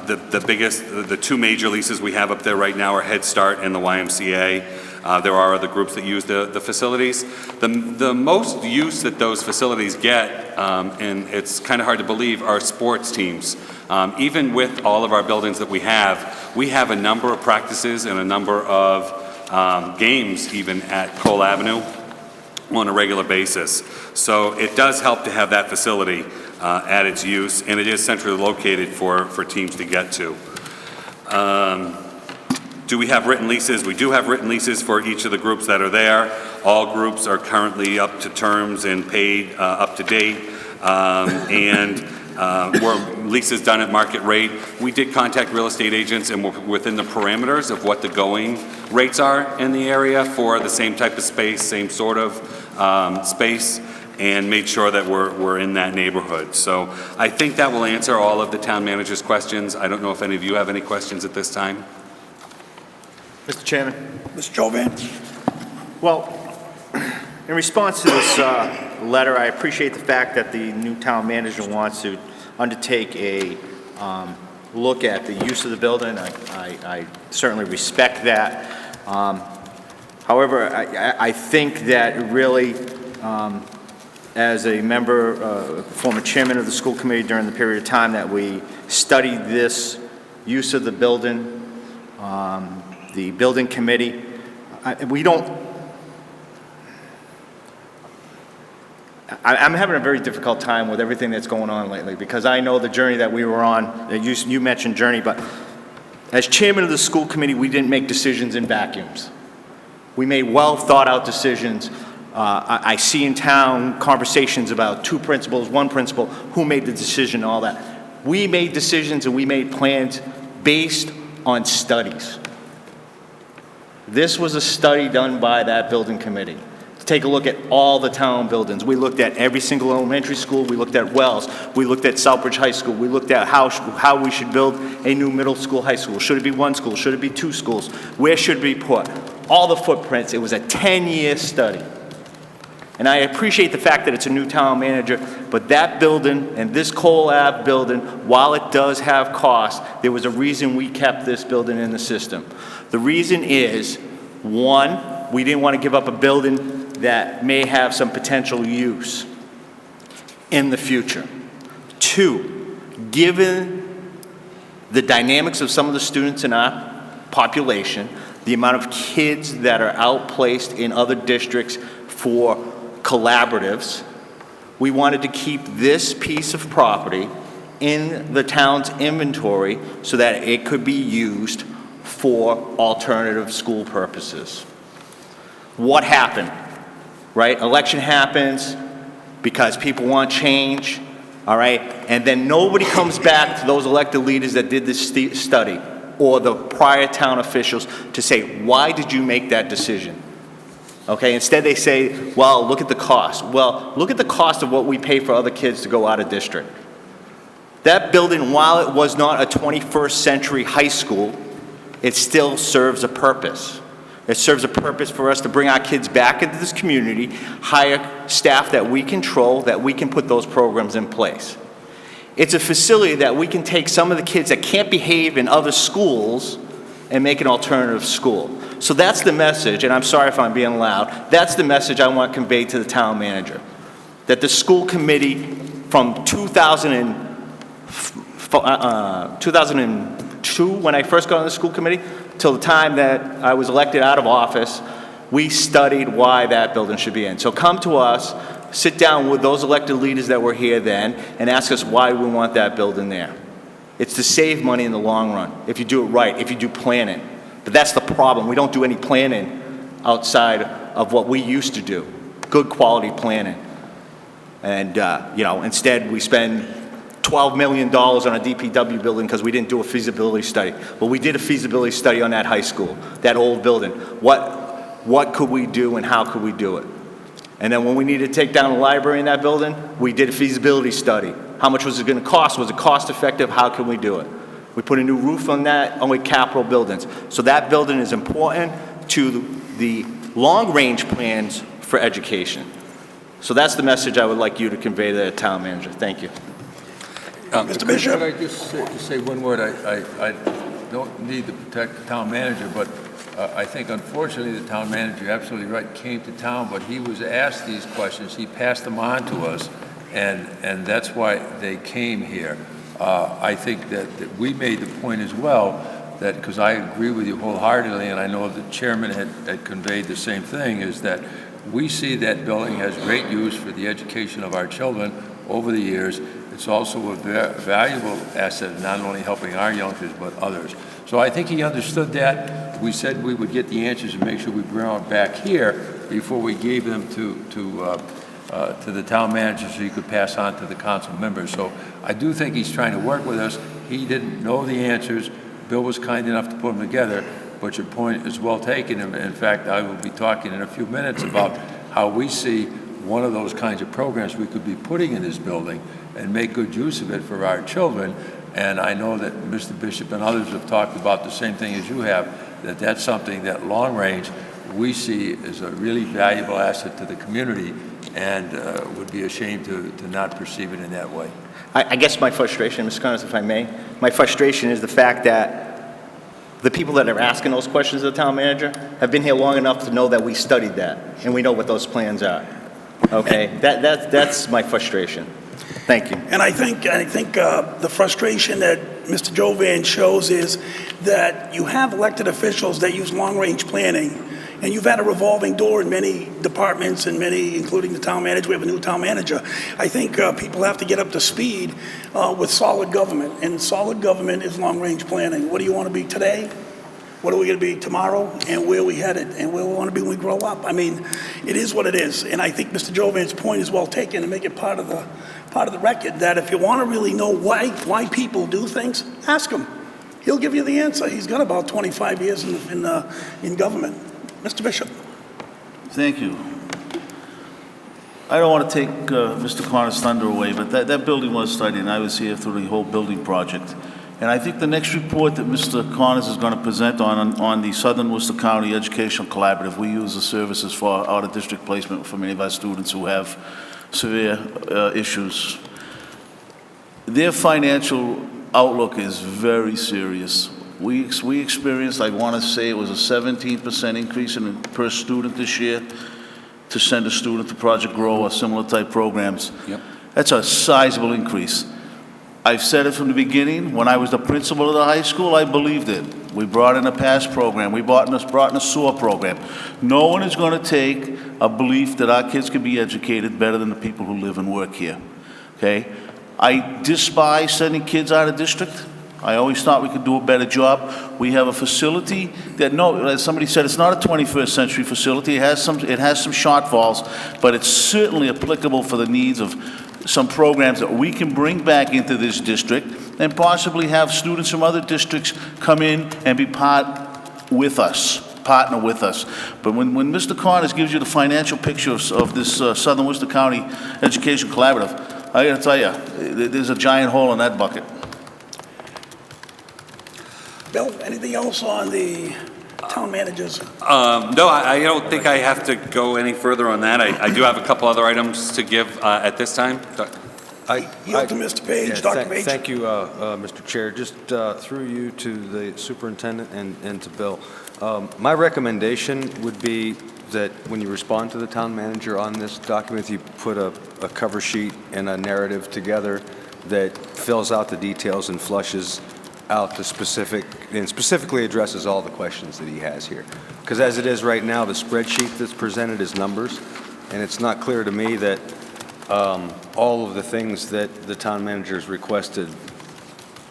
the 2 major leases we have up there right now are Head Start and the YMCA. There are other groups that use the facilities. The most use that those facilities get, and it's kind of hard to believe, are sports teams. Even with all of our buildings that we have a number of practices and a number of games even at Cole Avenue on a regular basis. So it does help to have that facility at its use, and it is centrally located for teams to get to. Do we have written leases? We do have written leases for each of the groups that are there. All groups are currently up to terms and paid up to date, and were leases done at market rate. We did contact real estate agents, and we're within the parameters of what the going rates are in the area for the same type of space, same sort of space, and made sure that we're in that neighborhood. So I think that will answer all of the town manager's questions. I don't know if any of you have any questions at this time. Mr. Chairman. Mr. Jovan? Well, in response to this letter, I appreciate the fact that the new town manager wants to undertake a look at the use of the building. I certainly respect that. However, I think that really, as a member, former chairman of the school committee during the period of time that we studied this use of the building, the building committee, I'm having a very difficult time with everything that's going on lately, because I know the journey that we were on. You mentioned journey, but as chairman of the school committee, we didn't make decisions in vacuums. We made well thought out decisions. I see in town conversations about two principals, one principal, who made the decision, all that. We made decisions and we made plans based on studies. This was a study done by that building committee to take a look at all the town buildings. We looked at every single elementary school. We looked at Wells. We looked at Southbridge High School. We looked at how we should build a new middle school, high school. Should it be one school? Should it be two schools? Where should it be put? All the footprints. It was a 10-year study. And I appreciate the fact that it's a new town manager, but that building and this Cole Ave building, while it does have cost, there was a reason we kept this building in the system. The reason is, one, we didn't want to give up a building that may have some potential use in the future. Two, given the dynamics of some of the students in our population, the amount of kids that are outplaced in other districts for collaboratives, we wanted to keep this piece of property in the town's inventory so that it could be used for alternative school purposes. What happened, right? Election happens because people want change, all right? And then nobody comes back to those elected leaders that did this study or the prior town officials to say, why did you make that decision? Okay, instead they say, well, look at the cost. Well, look at the cost of what we pay for other kids to go out of district. That building, while it was not a 21st century high school, it still serves a purpose. It serves a purpose for us to bring our kids back into this community, hire staff that we control, that we can put those programs in place. It's a facility that we can take some of the kids that can't behave in other schools and make an alternative school. So that's the message, and I'm sorry if I'm being loud, that's the message I want conveyed to the town manager. That the school committee from 2002, when I first got on the school committee, till the time that I was elected out of office, we studied why that building should be in. So come to us, sit down with those elected leaders that were here then, and ask us why we want that building there. It's to save money in the long run, if you do it right, if you do planning. But that's the problem. We don't do any planning outside of what we used to do, good quality planning. And, instead we spend $12 million on a DPW building because we didn't do a feasibility study. Well, we did a feasibility study on that high school, that old building. What could we do and how could we do it? And then when we needed to take down the library in that building, we did a feasibility study. How much was it going to cost? Was it cost effective? How can we do it? We put a new roof on that, only capital buildings. So that building is important to the long-range plans for education. So that's the message I would like you to convey to the town manager. Thank you. Mr. Bishop? Could I just say one word? I don't need to protect the town manager, but I think unfortunately the town manager, absolutely right, came to town, but he was asked these questions, he passed them on to us, and that's why they came here. I think that we made the point as well, that, because I agree with you wholeheartedly, and I know the chairman had conveyed the same thing, is that we see that building has great use for the education of our children over the years. It's also a valuable asset, not only helping our youngsters, but others. So I think he understood that. We said we would get the answers and make sure we bring them back here before we gave them to the town manager so he could pass on to the council members. So I do think he's trying to work with us. He didn't know the answers. Bill was kind enough to put them together, but your point is well taken. In fact, I will be talking in a few minutes about how we see one of those kinds of programs we could be putting in this building and make good use of it for our children. And I know that Mr. Bishop and others have talked about the same thing as you have, that that's something that long range we see as a really valuable asset to the community, and would be ashamed to not perceive it in that way. I guess my frustration, Mr. Connors, if I may, my frustration is the fact that the people that are asking those questions of the town manager have been here long enough to know that we studied that, and we know what those plans are. Okay? That's my frustration. Thank you. And I think the frustration that Mr. Jovan shows is that you have elected officials that use long-range planning, and you've had a revolving door in many departments and many, including the town manager. We have a new town manager. I think people have to get up to speed with solid government, and solid government is long-range planning. What do you want to be today? What are we going to be tomorrow? And where are we headed? And where we want to be when we grow up? I mean, it is what it is. And I think Mr. Jovan's point is well taken, and make it part of the record, that if you want to really know why people do things, ask him. He'll give you the answer. He's got about 25 years in government. Mr. Bishop. Thank you. I don't want to take Mr. Connors' thunder away, but that building was studied, and I was here through the whole building project. And I think the next report that Mr. Connors is going to present on the Southern Worcester County Educational Collaborative, we use the services for out-of-district placement for many of our students who have severe issues. Their financial outlook is very serious. We experienced, I want to say it was a 17% increase per student this year to send a student to Project Grow or similar type programs. Yep. That's a sizable increase. I've said it from the beginning. When I was the principal of the high school, I believed it. We brought in a PASS program. We brought in a SOAR program. No one is going to take a belief that our kids can be educated better than the people who live and work here. Okay? I despise sending kids out of district. I always thought we could do a better job. We have a facility that, no, as somebody said, it's not a 21st century facility. It has some shortfalls, but it's certainly applicable for the needs of some programs that we can bring back into this district and possibly have students from other districts come in and be partner with us. But when Mr. Connors gives you the financial picture of this Southern Worcester County Education Collaborative, I got to tell you, there's a giant hole in that bucket. Bill, anything else on the town managers? No, I don't think I have to go any further on that. I do have a couple other items to give at this time. Yield to Mr. Page, Yeah, Dr. Page. Thank you, Mr. Chair. Just through you to the superintendent and to Bill. My recommendation would be that when you respond to the town manager on this document, you put a cover sheet and a narrative together that fills out the details and flushes out the specifically addresses all the questions that he has here. Because as it is right now, the spreadsheet that's presented is numbers, and it's not clear to me that all of the things that the town manager has requested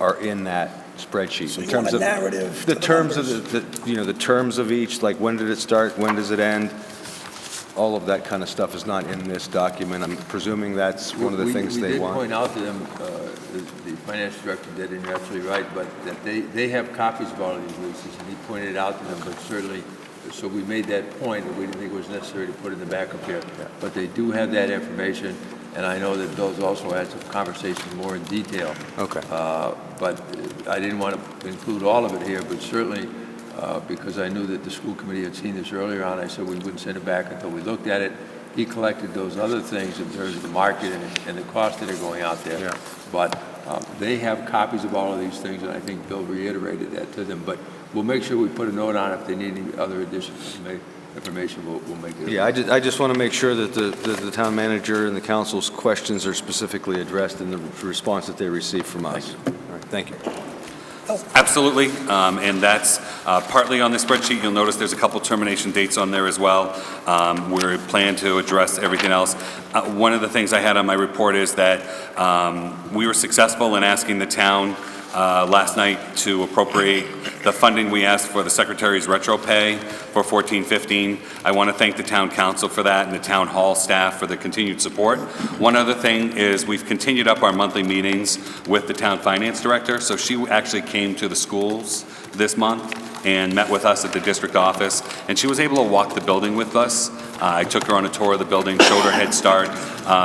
are in that spreadsheet. So in you terms want a of narrative the to the terms of numbers. the terms of each, like when did it start, when does it end, all of that kind of stuff is not in this document. I'm presuming that's one of the things they want. We did point out to them, the finance director did, and you're absolutely right, but that they have copies of all of these leases, and he pointed it out to them, but certainly, so we made that point, and we didn't think it was necessary to put it in the backup here. But they do have that information, and I know that Bill's also had some conversations more in detail. Okay. But I didn't want to include all of it here, but certainly, because I knew that the school committee had seen this earlier on, I said we wouldn't send it back until we looked at it. He collected those other things in terms of the market and the costs that are going out there. Yeah. But they have copies of all of these things, and I think Bill reiterated that to them. But we'll make sure we put a note on if they need any other additional information, we'll make it. Yeah, I just want to make sure that the town manager and the council's questions are specifically addressed in the response that they receive from us. All right, thank you. Absolutely, and that's partly on the spreadsheet. You'll notice there's a couple termination dates on there as well. We plan to address everything else. One of the things I had on my report is that we were successful in asking the town last night to appropriate the funding we asked for the secretary's retro pay for 14-15. I want to thank the town council for that and the town hall staff for the continued support. One other thing is we've continued up our monthly meetings with the town finance director. So she actually came to the schools this month and met with us at the district office, and she was able to walk the building with us. I took her on a tour of the building, showed her Head Start,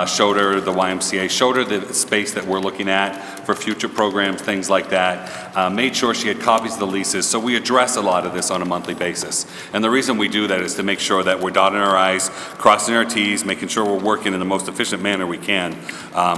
showed her the YMCA, showed her the space that we're looking at for future programs, things like that, made sure she had copies of the leases. So we address a lot of this on a monthly basis. And the reason we do that is to make sure that we're dotting our I's, crossing our T's, making sure we're working in the most efficient manner we can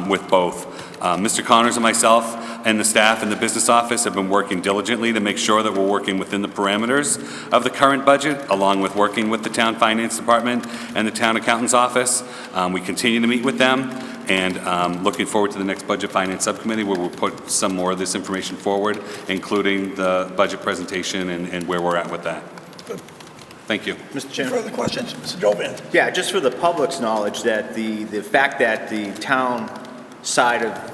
with both. Mr. Connors and myself and the staff in the business office have been working diligently to make sure that we're working within the parameters of the current budget, along with working with the town finance department and the town accountant's office. We continue to meet with them, and looking forward to the next budget finance subcommittee where we'll put some more of this information forward, including the budget presentation and where we're at with that. Thank you. Mr. Chairman. Further questions? Mr. Jovan? Yeah, just for the public's knowledge, that the fact that the town side of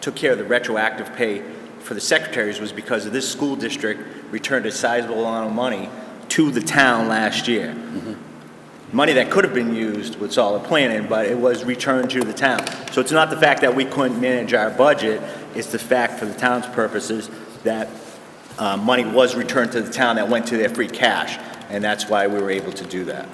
took care of the retroactive pay for the secretaries was because of this school district returned a sizable amount of money to the town last year. Money that could have been used with solid planning, but it was returned to the town. So it's not the fact that we couldn't manage our budget, it's the fact for the town's purposes that money was returned to the town that went to their free cash, and that's why we were able to do that.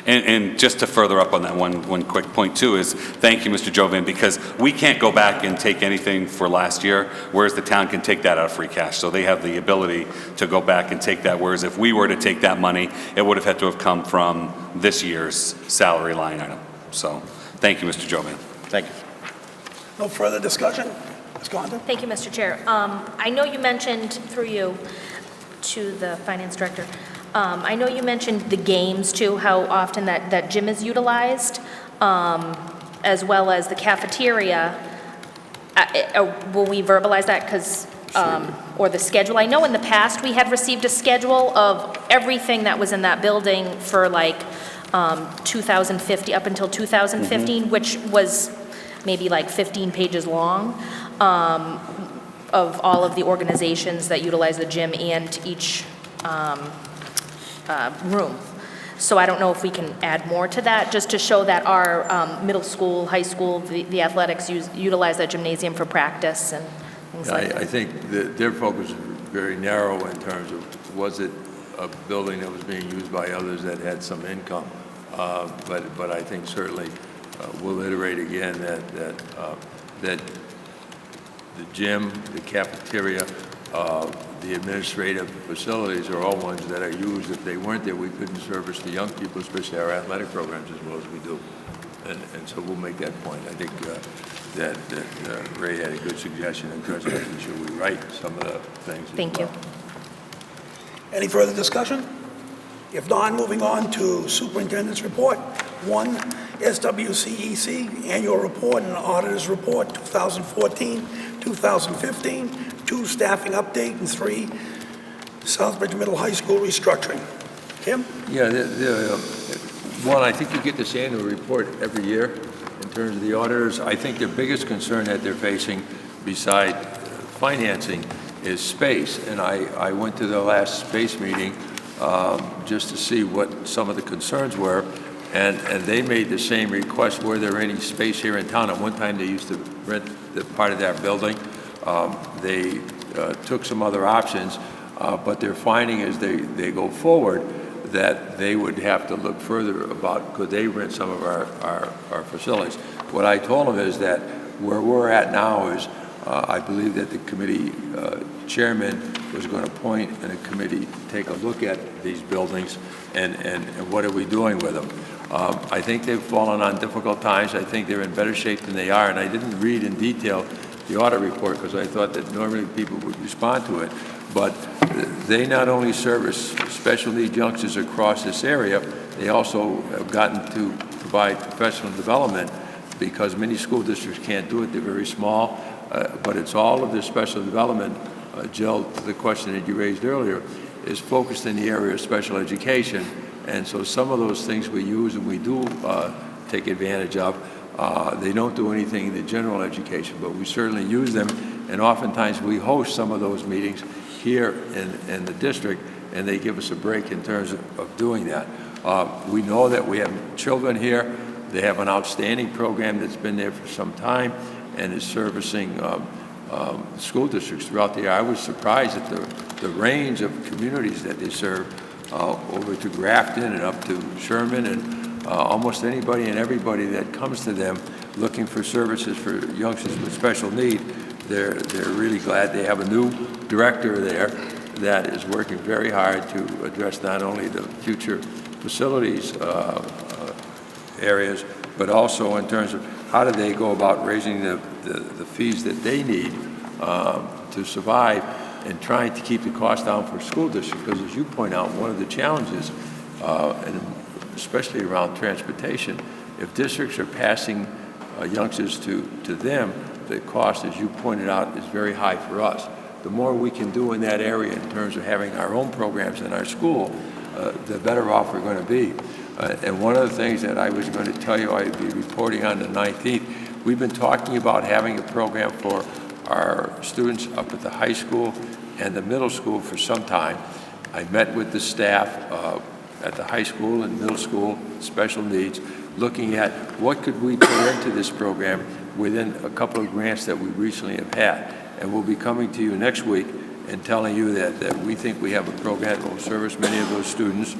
And just to further up on that one quick point too is, thank you, Mr. Jovan, because we can't go back and take anything for last year, whereas the town can take that out of free cash. So they have the ability to go back and take that, whereas if we were to take that money, it would have had to have come from this year's salary line item. So thank you, Mr. Jovan. Thank you. No further discussion? Ms. Condon? Thank you, Mr. Chair. I know you mentioned, through you, to the finance director, I know you mentioned the games too, how often that gym is utilized, as well as the cafeteria. Will we verbalize that? Because, or the schedule? I know in the past we had received a schedule of everything that was in that building for like 2050, up until 2015, which was maybe like 15 pages long, of all of the organizations that utilize the gym and each room. So I don't know if we can add more to that, just to show that our middle school, high school, the athletics utilize that gymnasium for practice and things like that. I think their focus is very narrow in terms of, was it a building that was being used by others that had some income? But I think certainly we'll iterate again that the gym, the cafeteria, the administrative facilities are all ones that are used. If they weren't there, we couldn't service the young people, especially our athletic programs, as well as we do. And so we'll make that point. I think that Ray had a good suggestion in terms of making sure we write some of the things. Thank you. Any further discussion? If not, moving on to Superintendent's Report. 1, SWCEC Annual Report and Auditor's Report 2014, 2015. 2, Staffing Update. And 3, Southbridge Middle High School Restructuring. Tim? Yeah, one, I think you get this annual report every year in terms of the auditors. I think the biggest concern that they're facing, beside financing, is space. And I went to the last space meeting just to see what some of the concerns were, and they made the same request. Were there any space here in town? At one time, they used to rent the part of that building. They took some other options, but their finding is they go forward that they would have to look further about could they rent some of our facilities. What I told them is that where we're at now is I believe that the committee chairman was going to appoint in a committee to take a look at these buildings and what are we doing with them. I think they've fallen on difficult times. I think they're in better shape than they are, and I didn't read in detail the audit report because I thought that normally people would respond to it. But they not only service special needs youngsters across this area, they also have gotten to provide professional development because many school districts can't do it. They're very small, but it's all of their special development. Jill, to the question that you raised earlier, is focused in the area of special education. And so some of those things we use and we do take advantage of. They don't do anything in the general education, but we certainly use them. And oftentimes we host some of those meetings here in the district, and they give us a break in terms of doing that. We know that we have children here. They have an outstanding program that's been there for some time and is servicing school districts throughout the year. I was surprised at the range of communities that they serve, over to Grafton and up to Sherman, and almost anybody and everybody that comes to them looking for services for youngsters with special need. They're really glad. They have a new director there that is working very hard to address not only the future facilities areas, but also in terms of how do they go about raising the fees that they need to survive and trying to keep the cost down for school districts. Because as you point out, one of the challenges, and especially around transportation, if districts are passing youngsters to them, the cost, as you pointed out, is very high for us. The more we can do in that area in terms of having our own programs in our school, the better off we're going to be. And one of the things that I was going to tell you I'd be reporting on the 19th, we've been talking about having a program for our students up at the high school and the middle school for some time. I met with the staff at the high school and middle school, special needs, looking at what could we put into this program within a couple of grants that we recently have had. And we'll be coming to you next week and telling you that we think we have a program that will service many of those students,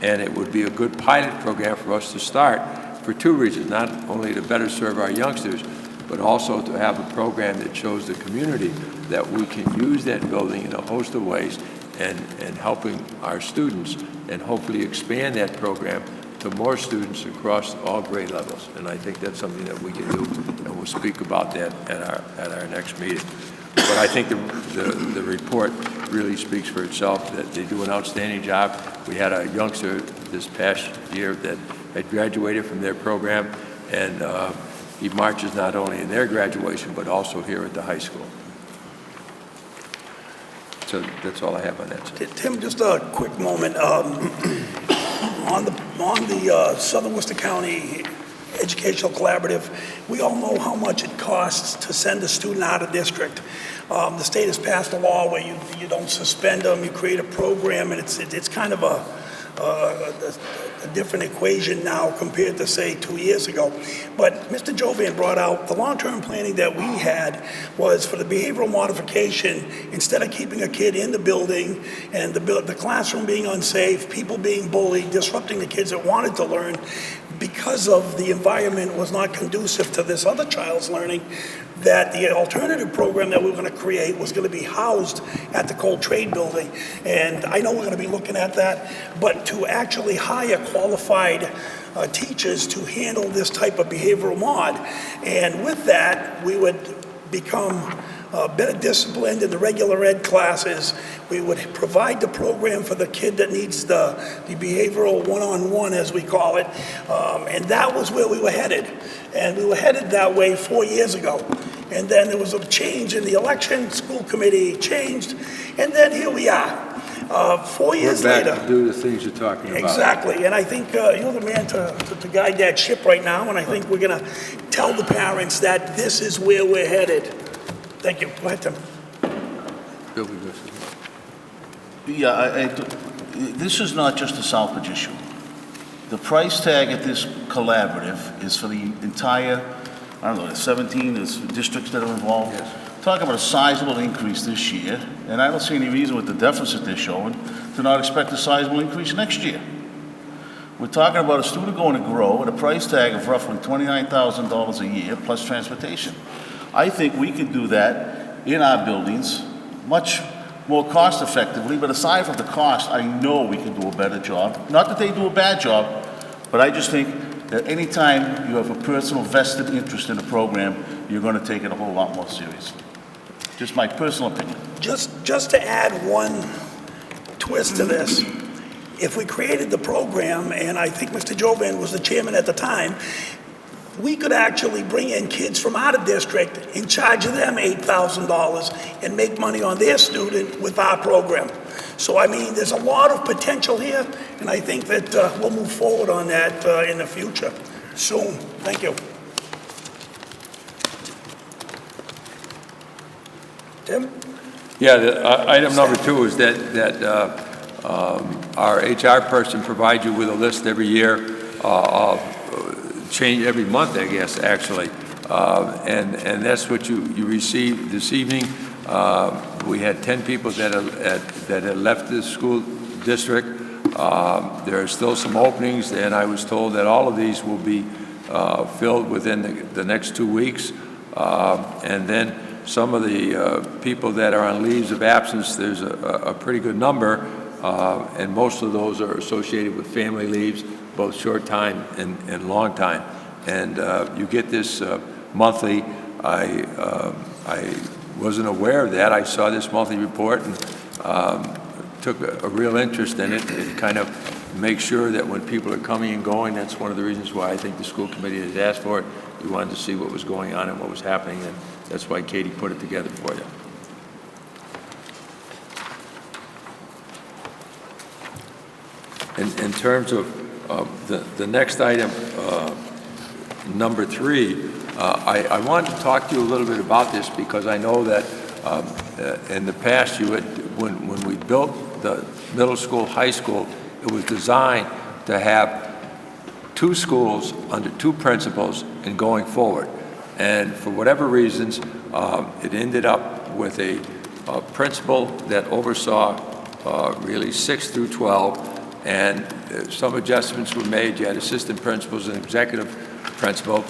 and it would be a good pilot program for us to start for two reasons: not only to better serve our youngsters, but also to have a program that shows the community that we can use that building in a host of ways and helping our students, and hopefully expand that program to more students across all grade levels. And I think that's something that we can do, and we'll speak about that at our next meeting. But I think the report really speaks for itself, that they do an outstanding job. We had a youngster this past year that had graduated from their program, and he marches not only in their graduation, but also here at the high school. So that's all I have on that. Tim, just a quick moment. On the Southern Worcester County Educational Collaborative, we all know how much it costs to send a student out of district. The state has passed a law where you don't suspend them, you create a program, and it's kind of a different equation now compared to, say, 2 years ago. But Mr. Jovan brought out the long-term planning that we had was for the behavioral modification. Instead of keeping a kid in the building and the classroom being unsafe, people being bullied, disrupting the kids that wanted to learn, because of the environment was not conducive to this other child's learning, that the alternative program that we were going to create was going to be housed at the Cold Trade Building. And I know we're going to be looking at that, but to actually hire qualified teachers to handle this type of behavioral mod. And with that, we would become better disciplined in the regular ed classes. We would provide the program for the kid that needs the behavioral one-on-one, as we call it. And that was where we were headed. And we were headed that way 4 years ago. And then there was a change in the election, school committee changed, and then here we are. 4 years later. We're back to do the things you're talking about. Exactly, and I think you're the man to guide that ship right now, and I think we're going to tell the parents that this is where we're headed. Thank you. Go ahead, Tim. Bill, we go. Yeah, this is not just a Southbridge issue. The price tag at this collaborative is for the entire, I don't know, 17 districts that are involved. Yes. Talking about a sizable increase this year, and I don't see any reason with the deficit they're showing to not expect a sizable increase next year. We're talking about a student going to grow at a price tag of roughly $29,000 a year plus transportation. I think we can do that in our buildings much more cost effectively, but aside from the cost, I know we can do a better job. Not that they do a bad job, but I just think that anytime you have a personal vested interest in a program, you're going to take it a whole lot more seriously. Just my personal opinion. Just to add one twist to this. If we created the program, and I think Mr. Jovan was the chairman at the time, we could actually bring in kids from out of district and charge them $8,000 and make money on their student with our program. So, I mean, there's a lot of potential here, and I think that we'll move forward on that in the future soon. Thank you. Tim? Yeah, item number 2 is that our HR person provides you with a list every year of change every month, I guess, actually. And that's what you received this evening. We had 10 people that had left the school district. There are still some openings, and I was told that all of these will be filled within the next 2 weeks. And then some of the people that are on leaves of absence, there's a pretty good number, and most of those are associated with family leaves, both short time and long time. And you get this monthly. I wasn't aware of that. I saw this monthly report and took a real interest in it. It kind of makes sure that when people are coming and going, that's one of the reasons why I think the school committee has asked for it. We wanted to see what was going on and what was happening, and that's why Katie put it together for you. In terms of the next item, number 3, I wanted to talk to you a little bit about this because I know that in the past you had, when we built the middle school, high school, it was designed to have 2 schools under 2 principals and going forward. And for whatever reasons, it ended up with a principal that oversaw really 6 through 12, and some adjustments were made. You had assistant principals and executive principal.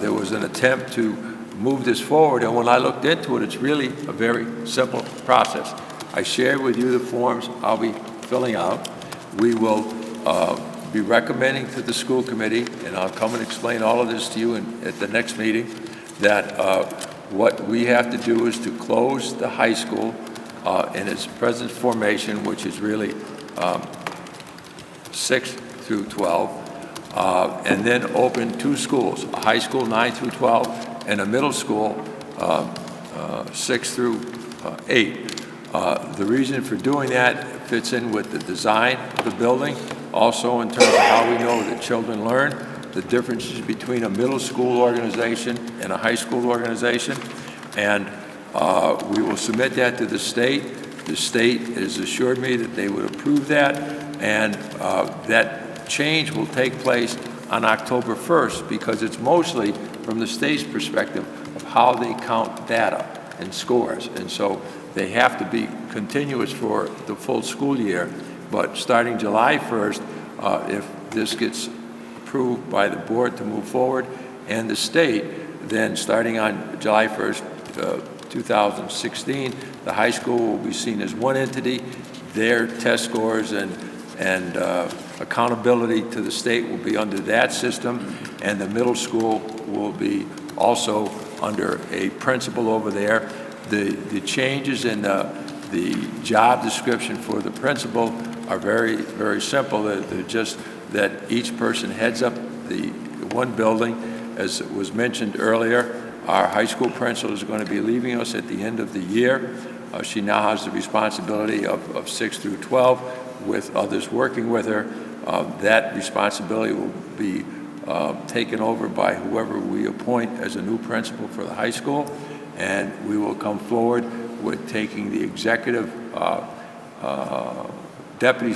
There was an attempt to move this forward, and when I looked into it, it's really a very simple process. I shared with you the forms I'll be filling out. We will be recommending to the school committee, and I'll come and explain all of this to you at the next meeting, that what we have to do is to close the high school in its present formation, which is really 6 through 12, and then open 2 schools, a high school 9 through 12 and a middle school 6 through 8. The reason for doing that fits in with the design of the building, also in terms of how we know that children learn, the differences between a middle school organization and a high school organization, and we will submit that to the state. The state has assured me that they would approve that, and that change will take place on October 1st because it's mostly from the state's perspective of how they count data and scores. And so they have to be continuous for the full school year. But starting July 1st, if this gets approved by the board to move forward and the state, then starting on July 1st, 2016, the high school will be seen as one entity. Their test scores and accountability to the state will be under that system, and the middle school will be also under a principal over there. The changes in the job description for the principal are very, very simple. They're just that each person heads up the one building. As was mentioned earlier, our high school principal is going to be leaving us at the end of the year. She now has the responsibility of 6 through 12 with others working with her. That responsibility will be taken over by whoever we appoint as a new principal for the high school, and we will come forward with taking the executive deputy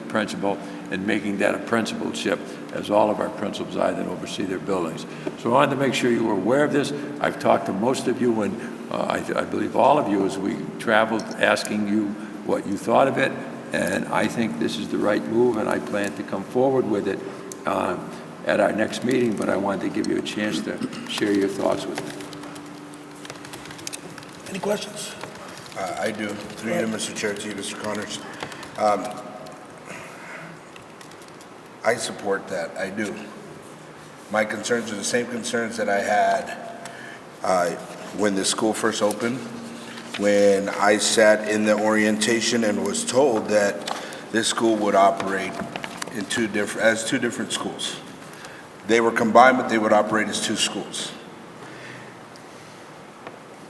principal and making that a principalship, as all of our principals are that oversee their buildings. So I wanted to make sure you were aware of this. I've talked to most of you, and I believe all of you, as we traveled, asking you what you thought of it, and I think this is the right move, and I plan to come forward with it at our next meeting, but I wanted to give you a chance to share your thoughts with me. Any questions? I do. Through you, Mr. Chair, to you, Mr. Connors. I support that. I do. My concerns are the same concerns that I had when the school first opened. when I sat in the orientation and was told that this school would operate in two different schools. They were combined, but they would operate as two schools.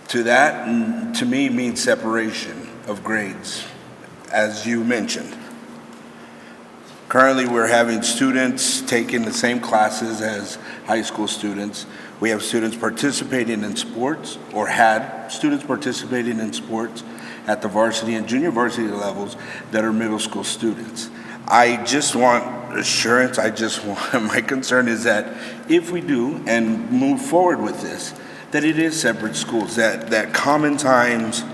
To that, to me, means separation of grades, as you mentioned. Currently, we're having students taking the same classes as high school students. We have students participating in sports, or had students participating in sports at the varsity and junior varsity levels that are middle school students. I just want assurance, my concern is that if we do and move forward with this, that it is separate schools, that common times,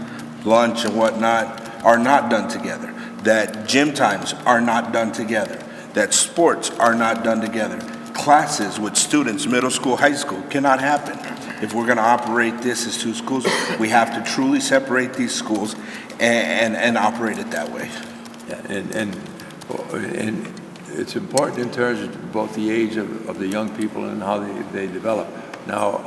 lunch and whatnot are not done together, that gym times are not done together, that sports are not done together. Classes with students, middle school, high school, cannot happen. If we're gonna operate this as two schools, we have to truly separate these schools and operate it that way. Yeah, and it's important in terms of both the age of the young people and how they develop. Now,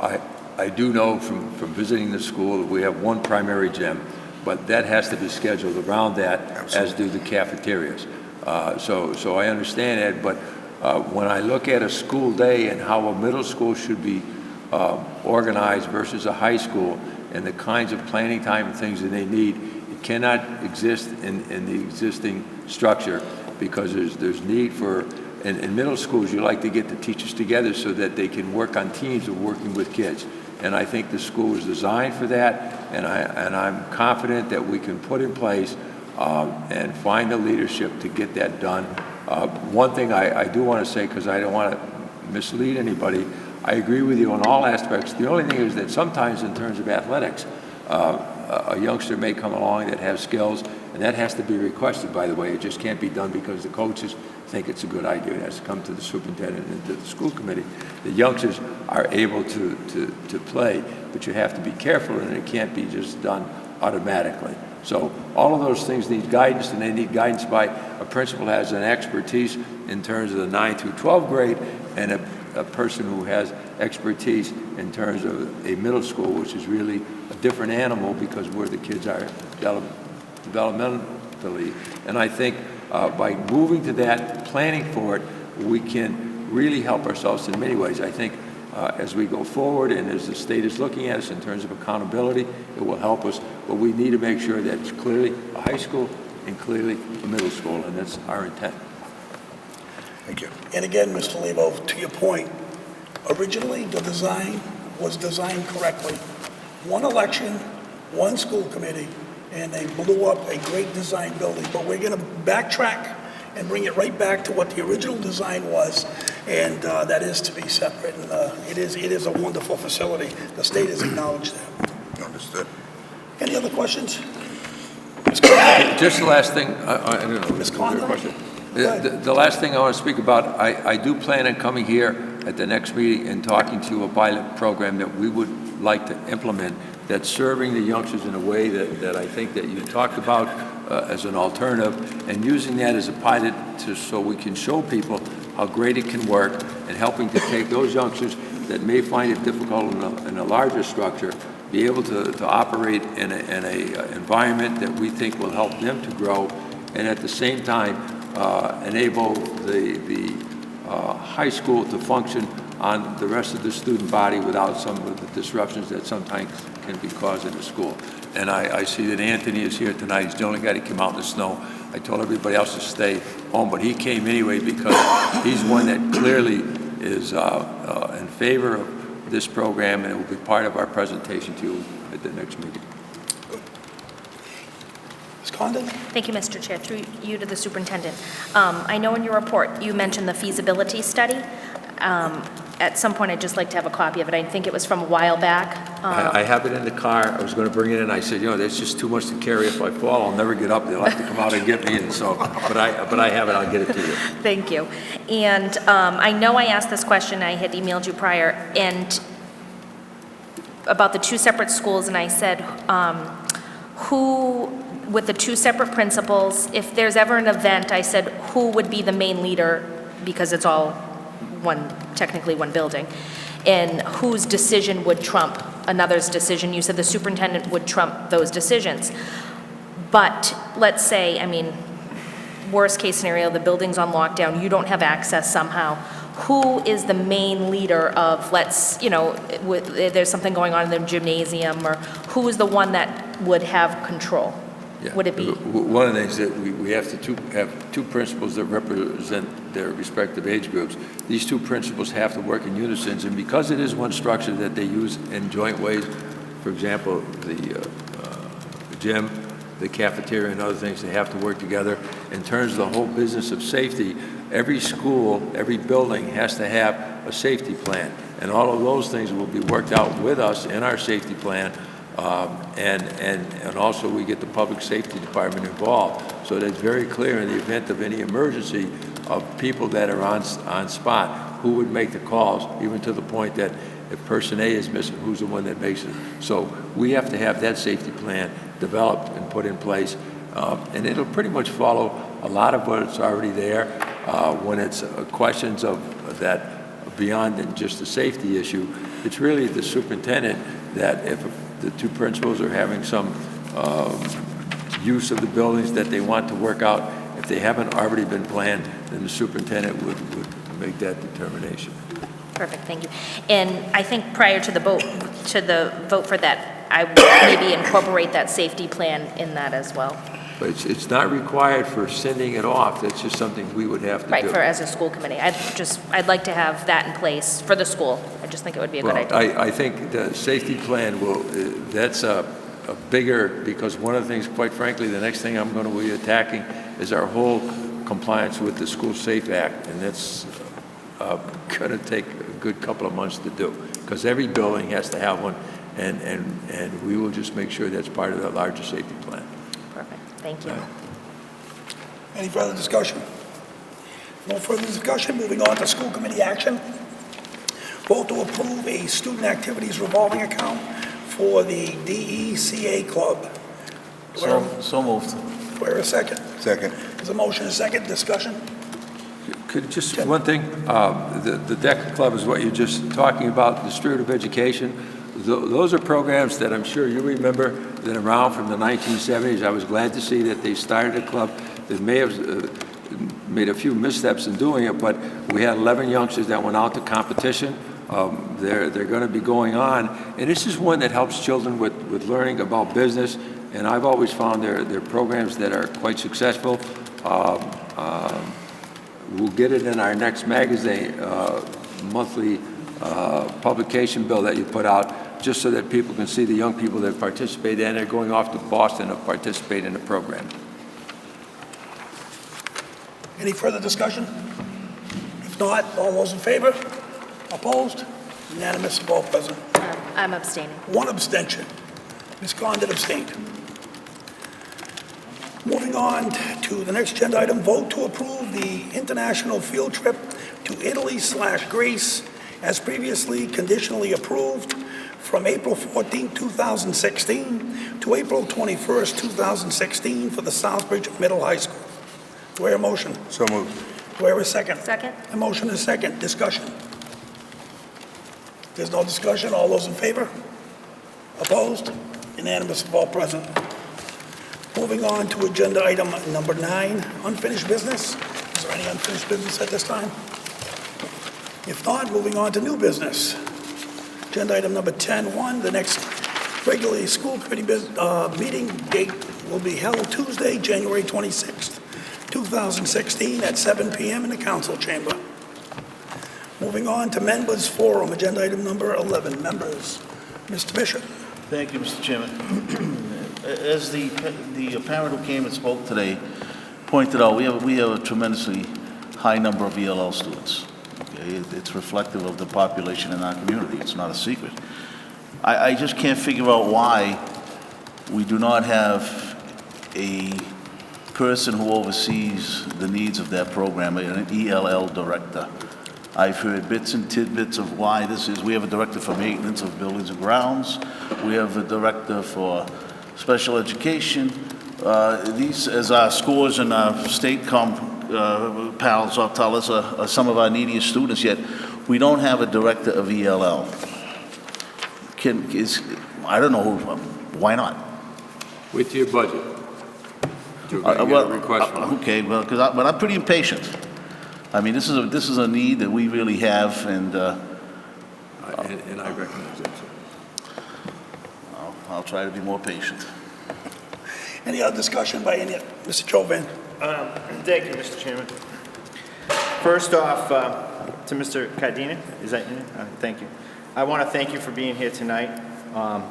I do know from visiting the school that we have one primary gym, but that has to be scheduled around that, as do the cafeterias. So I understand that, but when I look at a school day and how a middle school should be organized versus a high school and the kinds of planning time and things that they need, it cannot exist in the existing structure, because there's need for, in middle schools, you like to get the teachers together so that they can work on teams of working with kids. And I think the school is designed for that, and I'm confident that we can put in place and find the leadership to get that done. One thing I do want to say, because I don't want to mislead anybody, I agree with you on all aspects. The only thing is that sometimes in terms of athletics, a youngster may come along that has skills, and that has to be requested, by the way. It just can't be done because the coaches think it's a good idea. It has to come to the superintendent and to the school committee. The youngsters are able to play, but you have to be careful, and it can't be just done automatically. So all of those things need guidance, and they need guidance by a principal who has an expertise in terms of the 9 through 12 grade, and a person who has expertise in terms of a middle school, which is really a different animal because where the kids are developmentally. And I think by moving to that, planning for it, we can really help ourselves in many ways. I think as we go forward and as the state is looking at us in terms of accountability, it will help us, but we need to make sure that it's clearly a high school and clearly a middle school, and that's our intent. Thank you. And again, Mr. Lebo, to your point, originally the design was designed correctly. One election, one school committee, and they blew up a great design building. But we're going to backtrack and bring it right back to what the original design was, and that is to be separate. And it is a wonderful facility. The state has acknowledged that. Understood. Any other questions? Just the last thing, I don't know. Ms. Condon? Question. Go ahead. The last thing I want to speak about, I do plan on coming here at the next meeting and talking to you a pilot program that we would like to implement that's serving the youngsters in a way that I think that you talked about as an alternative, and using that as a pilot so we can show people how great it can work, and helping to take those youngsters that may find it difficult in a larger structure, be able to operate in an environment that we think will help them to grow, and at the same time enable the high school to function on the rest of the student body without some of the disruptions that sometimes can be caused in the school. And I see that Anthony is here tonight. He's the only guy that came out in the snow. I told everybody else to stay home, but he came anyway because he's one that clearly is in favor of this program, and it will be part of our presentation to you at the next meeting. Ms. Condon? Thank you, Mr. Chair. Through you to the superintendent. I know in your report you mentioned the feasibility study. At some point, I'd just like to have a copy of it. I think it was from a while back. I have it in the car. I was going to bring it in. I said, that's just too much to carry. If I fall, I'll never get up. They'll have to come out and get me. And so, but I have it. I'll get it to you. Thank you. And I know I asked this question. I had emailed you prior, and about the two separate schools, and I said, who, with the two separate principals, if there's ever an event, I said, who would be the main leader, because it's all technically one building, and whose decision would trump another's decision. You said the superintendent would trump those decisions. But let's say, I mean, worst case scenario, the building's on lockdown, you don't have access somehow. Who is the main leader of, there's something going on in the gymnasium, or who is the one that would have control? Yeah. Would it be? One of the things that we have to have two principals that represent their respective age groups. These two principals have to work in unison, and because it is one structure that they use in joint ways, for example, the gym, the cafeteria, and other things, they have to work together. In terms of the whole business of safety, every school, every building has to have a safety plan, and all of those things will be worked out with us in our safety plan. And also we get the public safety department involved, so that it's very clear in the event of any emergency of people that are on spot, who would make the calls, even to the point that if person A is missing, who's the one that makes it. So we have to have that safety plan developed and put in place, and it'll pretty much follow a lot of what's already there. When it's questions of that beyond than just the safety issue, it's really the superintendent that if the two principals are having some use of the buildings that they want to work out, if they haven't already been planned, then the superintendent would make that determination. Perfect, thank you. And I think prior to the vote for that, I would maybe incorporate that safety plan in that as well. But it's not required for sending it off. That's just something we would have to do. Right, as a school committee. I'd like to have that in place for the school. I just think it would be a good idea. I think the safety plan that's a bigger, because one of the things, quite frankly, the next thing I'm going to be attacking is our whole compliance with the School Safe Act, and that's going to take a good couple of months to do, because every building has to have one, and we will just make sure that's part of the larger safety plan. Perfect, thank you. Any further discussion? No further discussion. Moving on to school committee action. Vote to approve a student activities revolving account for the DECA club. So moved. Do I hear a second? Second. There's a motion and a second. Discussion? Could just one thing, the DECA Club is what you're just talking about, the Spirit of Education. Those are programs that I'm sure you remember that are around from the 1970s. I was glad to see that they started a club that may have made a few missteps in doing it, but we had 11 youngsters that went out to competition. They're going to be going on, and this is one that helps children with learning about business, and I've always found their programs that are quite successful. We'll get it in our next magazine, monthly publication bill that you put out, just so that people can see the young people that participate, and they're going off to Boston to participate in the program. Any further discussion? If not, all those in favor? Opposed? Unanimous of all present. I'm abstaining. One abstention. Ms. Condit abstained. Moving on to the next agenda item, vote to approve the international field trip to Italy/Greece as previously conditionally approved from April 14, 2016 to April 21st, 2016 for the Southbridge Middle High School. Do I hear a motion? So moved. Do I hear a second? Second? A motion and a second. Discussion. There's no discussion. All those in favor? Opposed? Unanimous of all present. Moving on to agenda item number 9, unfinished business. Is there any unfinished business at this time? If not, moving on to new business. Agenda item number 10.1, the next regularly school committee meeting date will be held Tuesday, January 26th, 2016 at 7 p.m. in the council chamber. Moving on to members forum, agenda item number 11. Members, Mr. Bishop. Thank you, Mr. Chairman. As the parent who came and spoke today pointed out, we have a tremendously high number of ELL students. Okay? It's reflective of the population in our community. It's not a secret. I just can't figure out why we do not have a person who oversees the needs of that program, an ELL director. I've heard bits and tidbits of why this is. We have a director for maintenance of buildings and grounds. We have a director for special education. These, as our scores and our state pals will tell us, are some of our neediest students, yet we don't have a director of ELL. I don't know, why not? Wait till your budget. You're going to get a request from Okay, well, but I'm pretty impatient. I mean, this is a need that we really have, and and I recognize that, sir. I'll try to be more patient. Any other discussion by any, Mr. Jovan? Thank you, Mr. Chairman. First off, to Mr. Cardina, is that you? Thank you. I want to thank you for being here tonight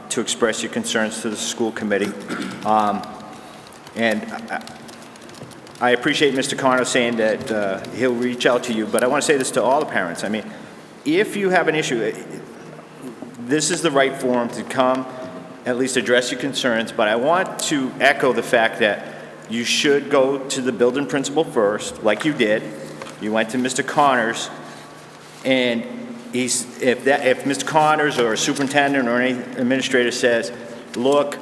to express your concerns to the school committee. And I appreciate Mr. Connor saying that he'll reach out to you, but I want to say this to all the parents. I mean, if you have an issue, this is the right forum to come, at least address your concerns, but I want to echo the fact that you should go to the building principal first, like you did. You went to Mr. Connors, and if Mr. Connors or a superintendent or any administrator says, look,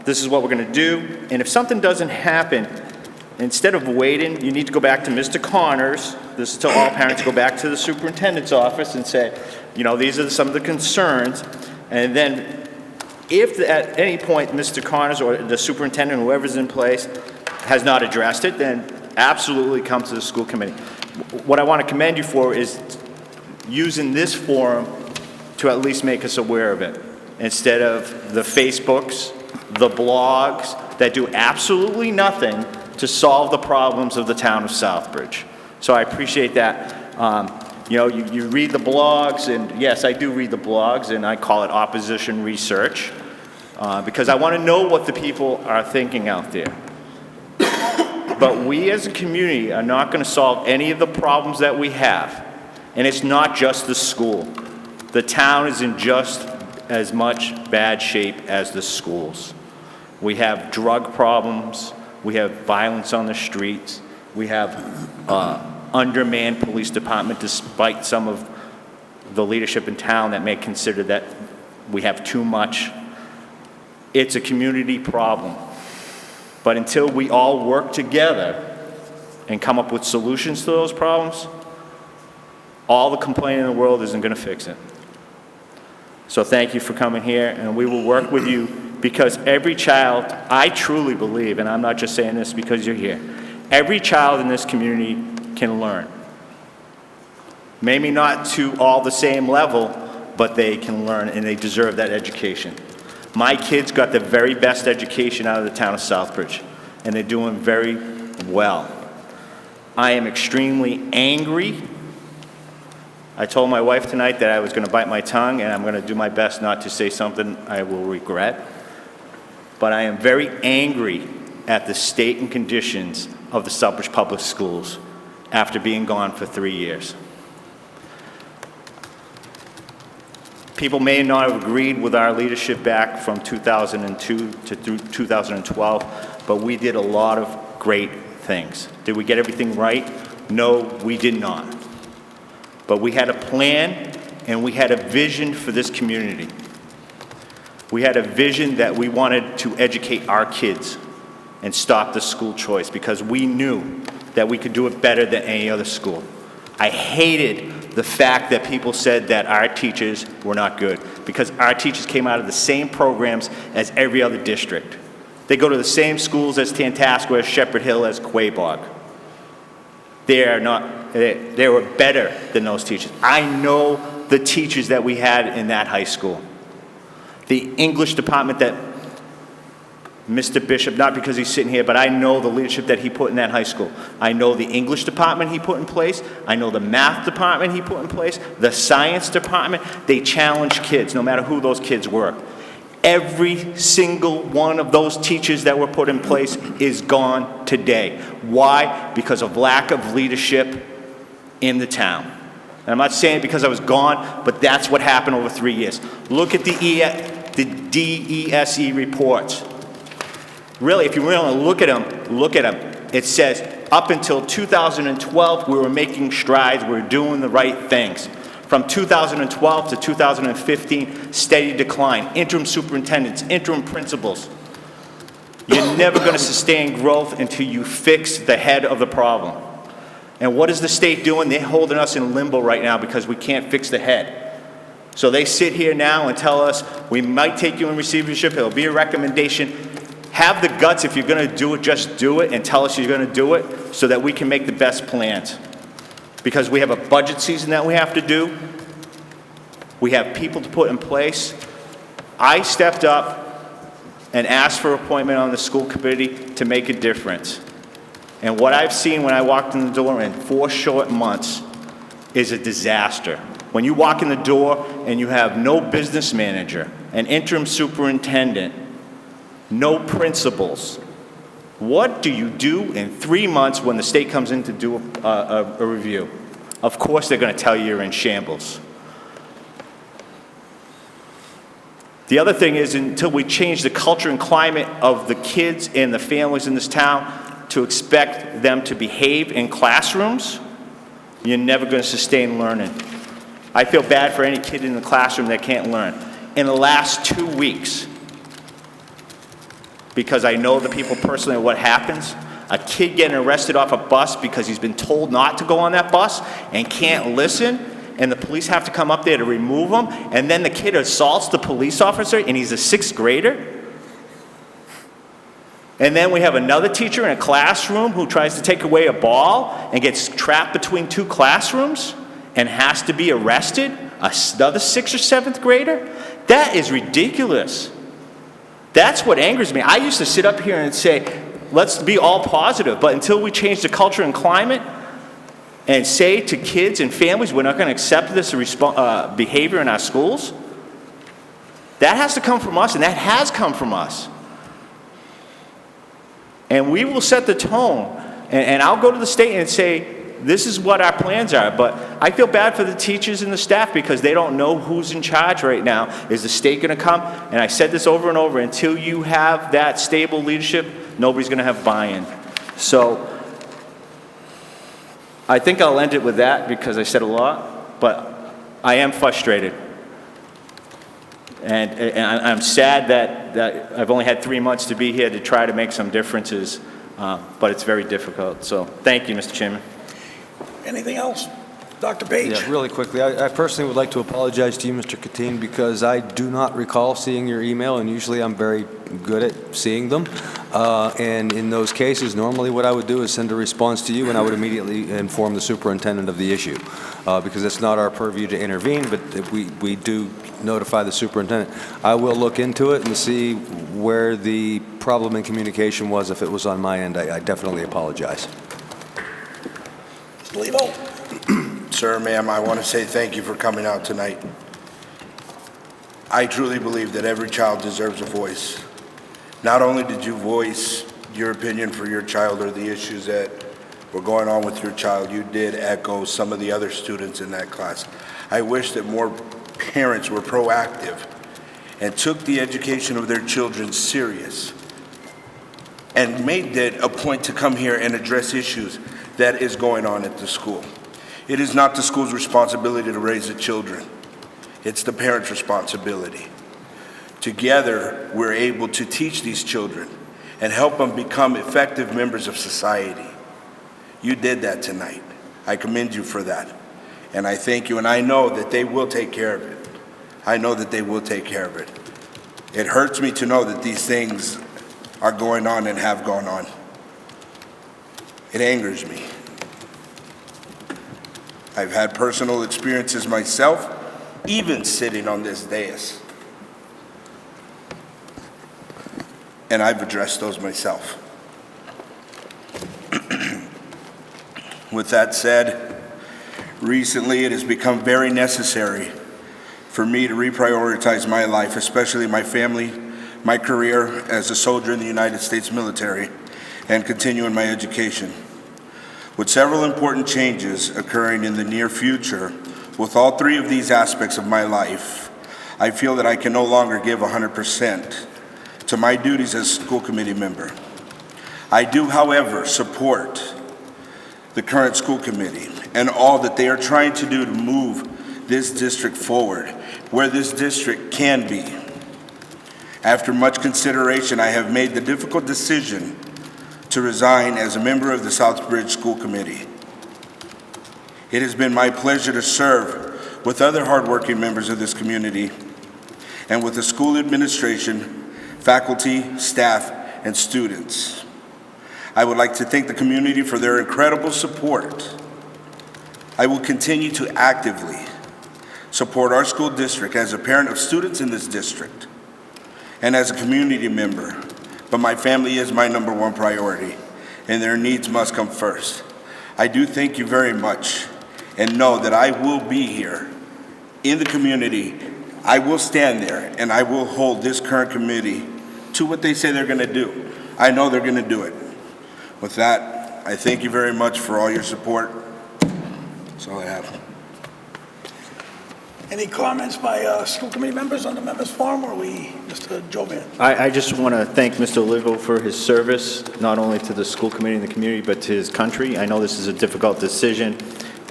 this is what we're going to do, and if something doesn't happen, instead of waiting, you need to go back to Mr. Connors. This is to all parents. Go back to the superintendent's office and say, you know, these are some of the concerns. And then if at any point Mr. Connors or the superintendent, whoever's in place, has not addressed it, then absolutely come to the school committee. What I want to commend you for is using this forum to at least make us aware of it, instead of the Facebooks, the blogs that do absolutely nothing to solve the problems of the town of Southbridge. So I appreciate that. You know, you read the blogs, and yes, I do read the blogs, and I call it opposition research, because I want to know what the people are thinking out there. But we as a community are not going to solve any of the problems that we have. And it's not just the school. The town is in just as much bad shape as the schools. We have drug problems. We have violence on the streets. We have undermanned police department, despite some of the leadership in town that may consider that we have too much. It's a community problem. But until we all work together and come up with solutions to those problems, all the complaining in the world isn't going to fix it. So thank you for coming here, and we will work with you, because every child, I truly believe, and I'm not just saying this because you're here, every child in this community can learn. Maybe not to all the same level, but they can learn, and they deserve that education. My kids got the very best education out of the town of Southbridge, and they're doing very well. I am extremely angry. I told my wife tonight that I was going to bite my tongue, and I'm going to do my best not to say something I will regret. But I am very angry at the state and conditions of the Southbridge Public Schools after being gone for 3 years. People may not have agreed with our leadership back from 2002 to 2012, but we did a lot of great things. Did we get everything right? No, we did not. But we had a plan, and we had a vision for this community. We had a vision that we wanted to educate our kids and stop the school choice, because we knew that we could do it better than any other school. I hated the fact that people said that our teachers were not good, because our teachers came out of the same programs as every other district. They go to the same schools as Tantascwa, as Shepherd Hill, as Quabog. They were better than those teachers. I know the teachers that we had in that high school. The English department that Mr. Bishop, not because he's sitting here, but I know the leadership that he put in that high school. I know the English department he put in place. I know the math department he put in place. The science department. They challenge kids, no matter who those kids were. Every single one of those teachers that were put in place is gone today. Why? Because of lack of leadership in the town. And I'm not saying it because I was gone, but that's what happened over 3 years. Look at the DESE reports. Really, if you really look at them, it says up until 2012, we were making strides, we were doing the right things. From 2012 to 2015, steady decline. Interim superintendents, interim principals. You're never going to sustain growth until you fix the head of the problem. And what is the state doing? They're holding us in limbo right now because we can't fix the head. So they sit here now and tell us, we might take you in receivership, it'll be a recommendation. Have the guts, if you're gonna do it, just do it and tell us you're gonna do it so that we can make the best plans. Because we have a budget season that we have to do. We have people to put in place. I stepped up and asked for an appointment on the school committee to make a difference. And what I've seen when I walked in the door in 4 short months is a disaster. When you walk in the door and you have no business manager, an interim superintendent, no principals, what do you do in 3 months when the state comes in to do a review? Of course they're going to tell you you're in shambles. The other thing is, until we change the culture and climate of the kids and the families in this town to expect them to behave in classrooms, you're never going to sustain learning. I feel bad for any kid in the classroom that can't learn. In the last 2 weeks, because I know the people personally what happens, a kid getting arrested off a bus because he's been told not to go on that bus and can't listen, and the police have to come up there to remove him, and then the kid assaults the police officer, and he's a 6th grader. And then we have another teacher in a classroom who tries to take away a ball and gets trapped between 2 classrooms and has to be arrested, another 6th or 7th grader. That is ridiculous. That's what angers me. I used to sit up here and say, let's be all positive, but until we change the culture and climate and say to kids and families, we're not going to accept this behavior in our schools, that has to come from us, and that has come from us. And we will set the tone, and I'll go to the state and say, this is what our plans are, but I feel bad for the teachers and the staff because they don't know who's in charge right now. Is the state going to come? And I said this over and over, until you have that stable leadership, nobody's going to have buy-in. So I think I'll end it with that because I said a lot, but I am frustrated. And I'm sad that I've only had 3 months to be here to try to make some differences, but it's very difficult. So thank you, Mr. Chairman. Anything else? Dr. Page? Yeah, really quickly, I personally would like to apologize to you, Mr. Katine, because I do not recall seeing your email, and usually I'm very good at seeing them. And in those cases, normally what I would do is send a response to you, and I would immediately inform the superintendent of the issue, because it's not our purview to intervene, but we do notify the superintendent. I will look into it and see where the problem in communication was. If it was on my end, I definitely apologize. Mr. Lebo? Sir, ma'am, I want to say thank you for coming out tonight. I truly believe that every child deserves a voice. Not only did you voice your opinion for your child or the issues that were going on with your child, you did echo some of the other students in that class. I wish that more parents were proactive and took the education of their children serious and made it a point to come here and address issues that is going on at the school. It is not the school's responsibility to raise the children. It's the parents' responsibility. Together, we're able to teach these children and help them become effective members of society. You did that tonight. I commend you for that. And I thank you, and I know that they will take care of it. I know that they will take care of it. It hurts me to know that these things are going on and have gone on. It angers me. I've had personal experiences myself, even sitting on this dais. And I've addressed those myself. With that said, recently it has become very necessary for me to reprioritize my life, especially my family, my career as a soldier in the United States military, and continue in my education. With several important changes occurring in the near future, with all 3 of these aspects of my life, I feel that I can no longer give 100% to my duties as school committee member. I do, however, support the current school committee and all that they are trying to do to move this district forward, where this district can be. After much consideration, I have made the difficult decision to resign as a member of the Southbridge School Committee. It has been my pleasure to serve with other hardworking members of this community, and with the school administration, faculty, staff, and students. I would like to thank the community for their incredible support. I will continue to actively support our school district as a parent of students in this district and as a community member, but my family is my #1 priority, and their needs must come first. I do thank you very much, and know that I will be here in the community. I will stand there, and I will hold this current committee to what they say they're going to do. I know they're going to do it. With that, I thank you very much for all your support. That's all I have. Any comments by school committee members on the members' forum, or are we, Mr. Jovan? I just want to thank Mr. Olivo for his service, not only to the school committee and the community, but to his country. I know this is a difficult decision,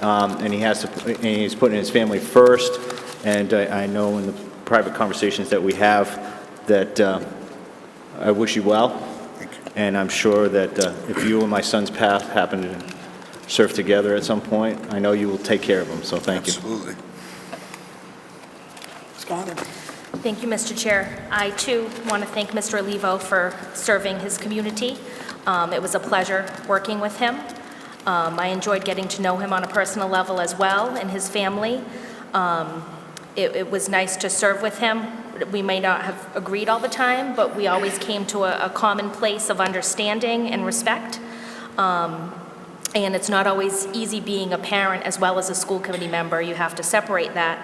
and he's putting his family first. And I know in the private conversations that we have that I wish you well. And I'm sure that if you and my son's path happen to serve together at some point, I know you will take care of him. So thank you. Absolutely. Ms. Condon? Thank you, Mr. Chair. I, too, want to thank Mr. Olivo for serving his community. It was a pleasure working with him. I enjoyed getting to know him on a personal level as well, and his family. It was nice to serve with him. We may not have agreed all the time, but we always came to a common place of understanding and respect. And it's not always easy being a parent as well as a school committee member. You have to separate that.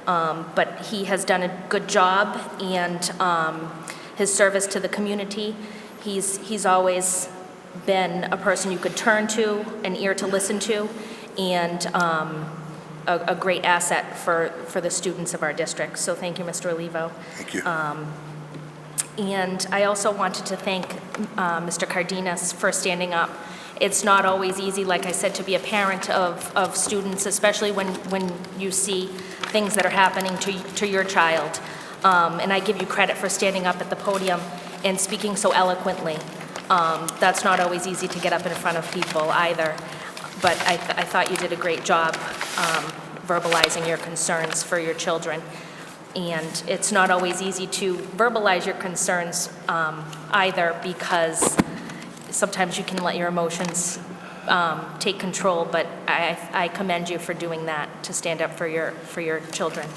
But he has done a good job, and his service to the community, he's always been a person you could turn to, an ear to listen to, and a great asset for the students of our district. So thank you, Mr. Olivo. Thank you. And I also wanted to thank Mr. Cardenas for standing up. It's not always easy, like I said, to be a parent of students, especially when you see things that are happening to your child. And I give you credit for standing up at the podium and speaking so eloquently. That's not always easy to get up in front of people either. But I thought you did a great job verbalizing your concerns for your children. And it's not always easy to verbalize your concerns either, because sometimes you can let your emotions take control, but I commend you for doing that, to stand up for your children.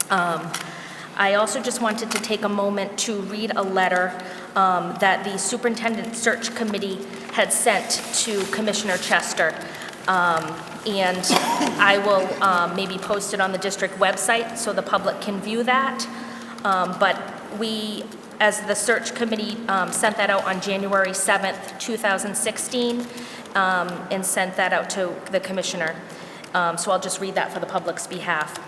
I also just wanted to take a moment to read a letter that the Superintendent Search Committee had sent to Commissioner Chester. And I will maybe post it on the district website so the public can view that. But we, as the search committee, sent that out on January 7th, 2016, and sent that out to the commissioner. So I'll just read that for the public's behalf.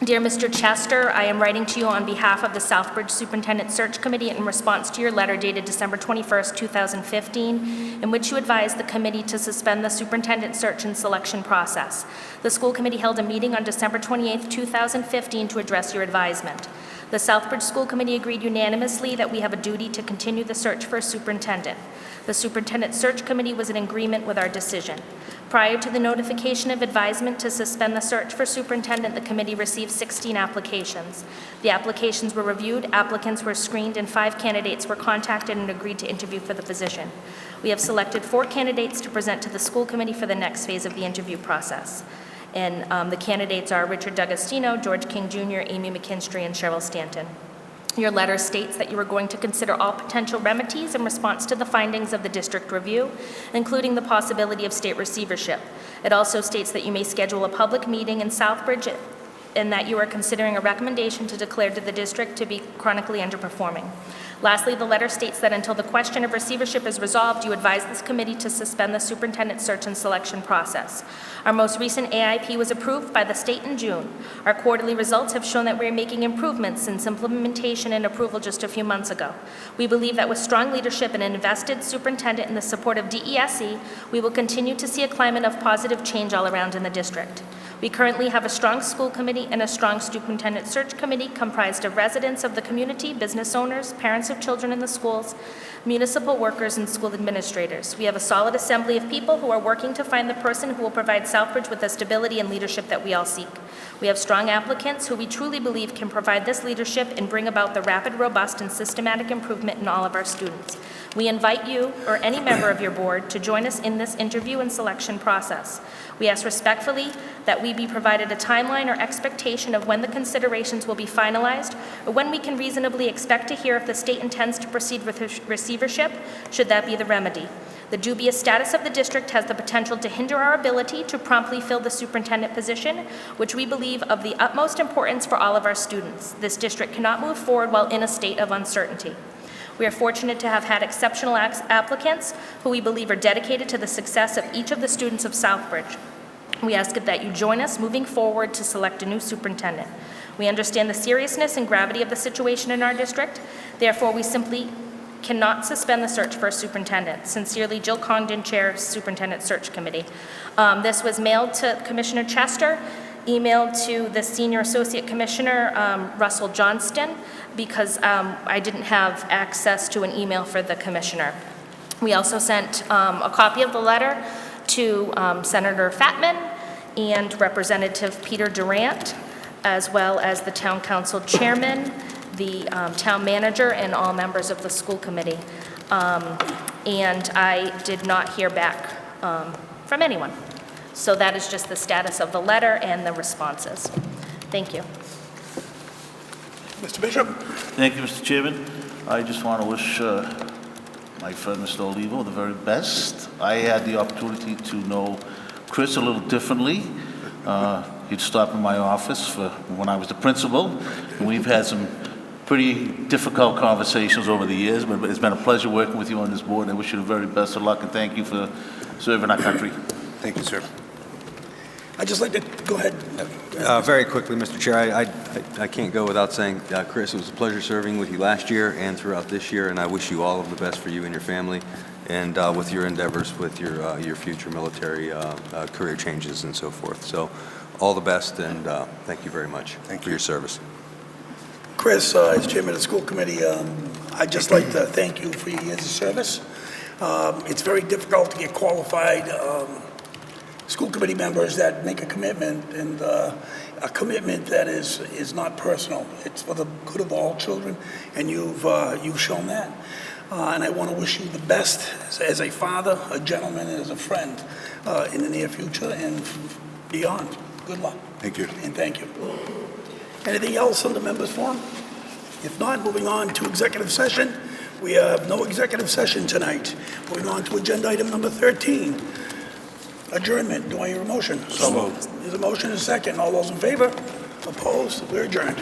Dear Mr. Chester, I am writing to you on behalf of the Southbridge Superintendent Search Committee in response to your letter dated December 21st, 2015, in which you advised the committee to suspend the superintendent search and selection process. The school committee held a meeting on December 28th, 2015 to address your advisement. The Southbridge School Committee agreed unanimously that we have a duty to continue the search for a superintendent. The Superintendent Search Committee was in agreement with our decision. Prior to the notification of advisement to suspend the search for superintendent, the committee received 16 applications. The applications were reviewed, applicants were screened, and 5 candidates were contacted and agreed to interview for the position. We have selected 4 candidates to present to the school committee for the next phase of the interview process. And the candidates are Richard D'Agostino, George King Jr., Amy McKinstry, and Cheryl Stanton. Your letter states that you are going to consider all potential remedies in response to the findings of the district review, including the possibility of state receivership. It also states that you may schedule a public meeting in Southbridge and that you are considering a recommendation to declare to the district to be chronically underperforming. Lastly, the letter states that until the question of receivership is resolved, you advise this committee to suspend the superintendent search and selection process. Our most recent AIP was approved by the state in June. Our quarterly results have shown that we are making improvements since implementation and approval just a few months ago. We believe that with strong leadership and an invested superintendent and the support of DESE, we will continue to see a climate of positive change all around in the district. We currently have a strong school committee and a strong superintendent search committee comprised of residents of the community, business owners, parents of children in the schools, municipal workers, and school administrators. We have a solid assembly of people who are working to find the person who will provide Southbridge with the stability and leadership that we all seek. We have strong applicants who we truly believe can provide this leadership and bring about the rapid, robust, and systematic improvement in all of our students. We invite you or any member of your board to join us in this interview and selection process. We ask respectfully that we be provided a timeline or expectation of when the considerations will be finalized or when we can reasonably expect to hear if the state intends to proceed with receivership, should that be the remedy. The dubious status of the district has the potential to hinder our ability to promptly fill the superintendent position, which we believe of the utmost importance for all of our students. This district cannot move forward while in a state of uncertainty. We are fortunate to have had exceptional applicants who we believe are dedicated to the success of each of the students of Southbridge. We ask that you join us moving forward to select a new superintendent. We understand the seriousness and gravity of the situation in our district. Therefore, we simply cannot suspend the search for a superintendent. Sincerely, Jill Congdon, Chair, Superintendent Search Committee. This was mailed to Commissioner Chester, emailed to the Senior Associate Commissioner, Russell Johnston, because I didn't have access to an email for the commissioner. We also sent a copy of the letter to Senator Fatman and Representative Peter Durant, as well as the Town Council Chairman, the Town Manager, and all members of the school committee. And I did not hear back from anyone. So that is just the status of the letter and the responses. Thank you. Mr. Bishop? Thank you, Mr. Chairman. I just want to wish my friend, Mr. Olivo, the very best. I had the opportunity to know Chris a little differently. He'd stop in my office when I was the principal, and we've had some pretty difficult conversations over the years, but it's been a pleasure working with you on this board. I wish you the very best of luck, and thank you for serving our country. Thank you, sir. I'd just like to, go ahead. Very quickly, Mr. Chair, I can't go without saying, Chris, it was a pleasure serving with you last year and throughout this year, and I wish you all of the best for you and your family, and with your endeavors with your future military career changes and so forth. So all the best, and thank you very much for your service. Chris, as chairman of the school committee, I'd just like to thank you for your years of service. It's very difficult to get qualified school committee members that make a commitment, and a commitment that is not personal. It's for the good of all children, and you've shown that. And I want to wish you the best as a father, a gentleman, and as a friend in the near future and beyond. Good luck. Thank you. And thank you. Anything else on the members' forum? If not, moving on to executive session. We have no executive session tonight. Moving on to agenda item number 13. Adjournment. Do I hear a motion? So moved. There's a motion and a second. All those in favor? Opposed? We're adjourned.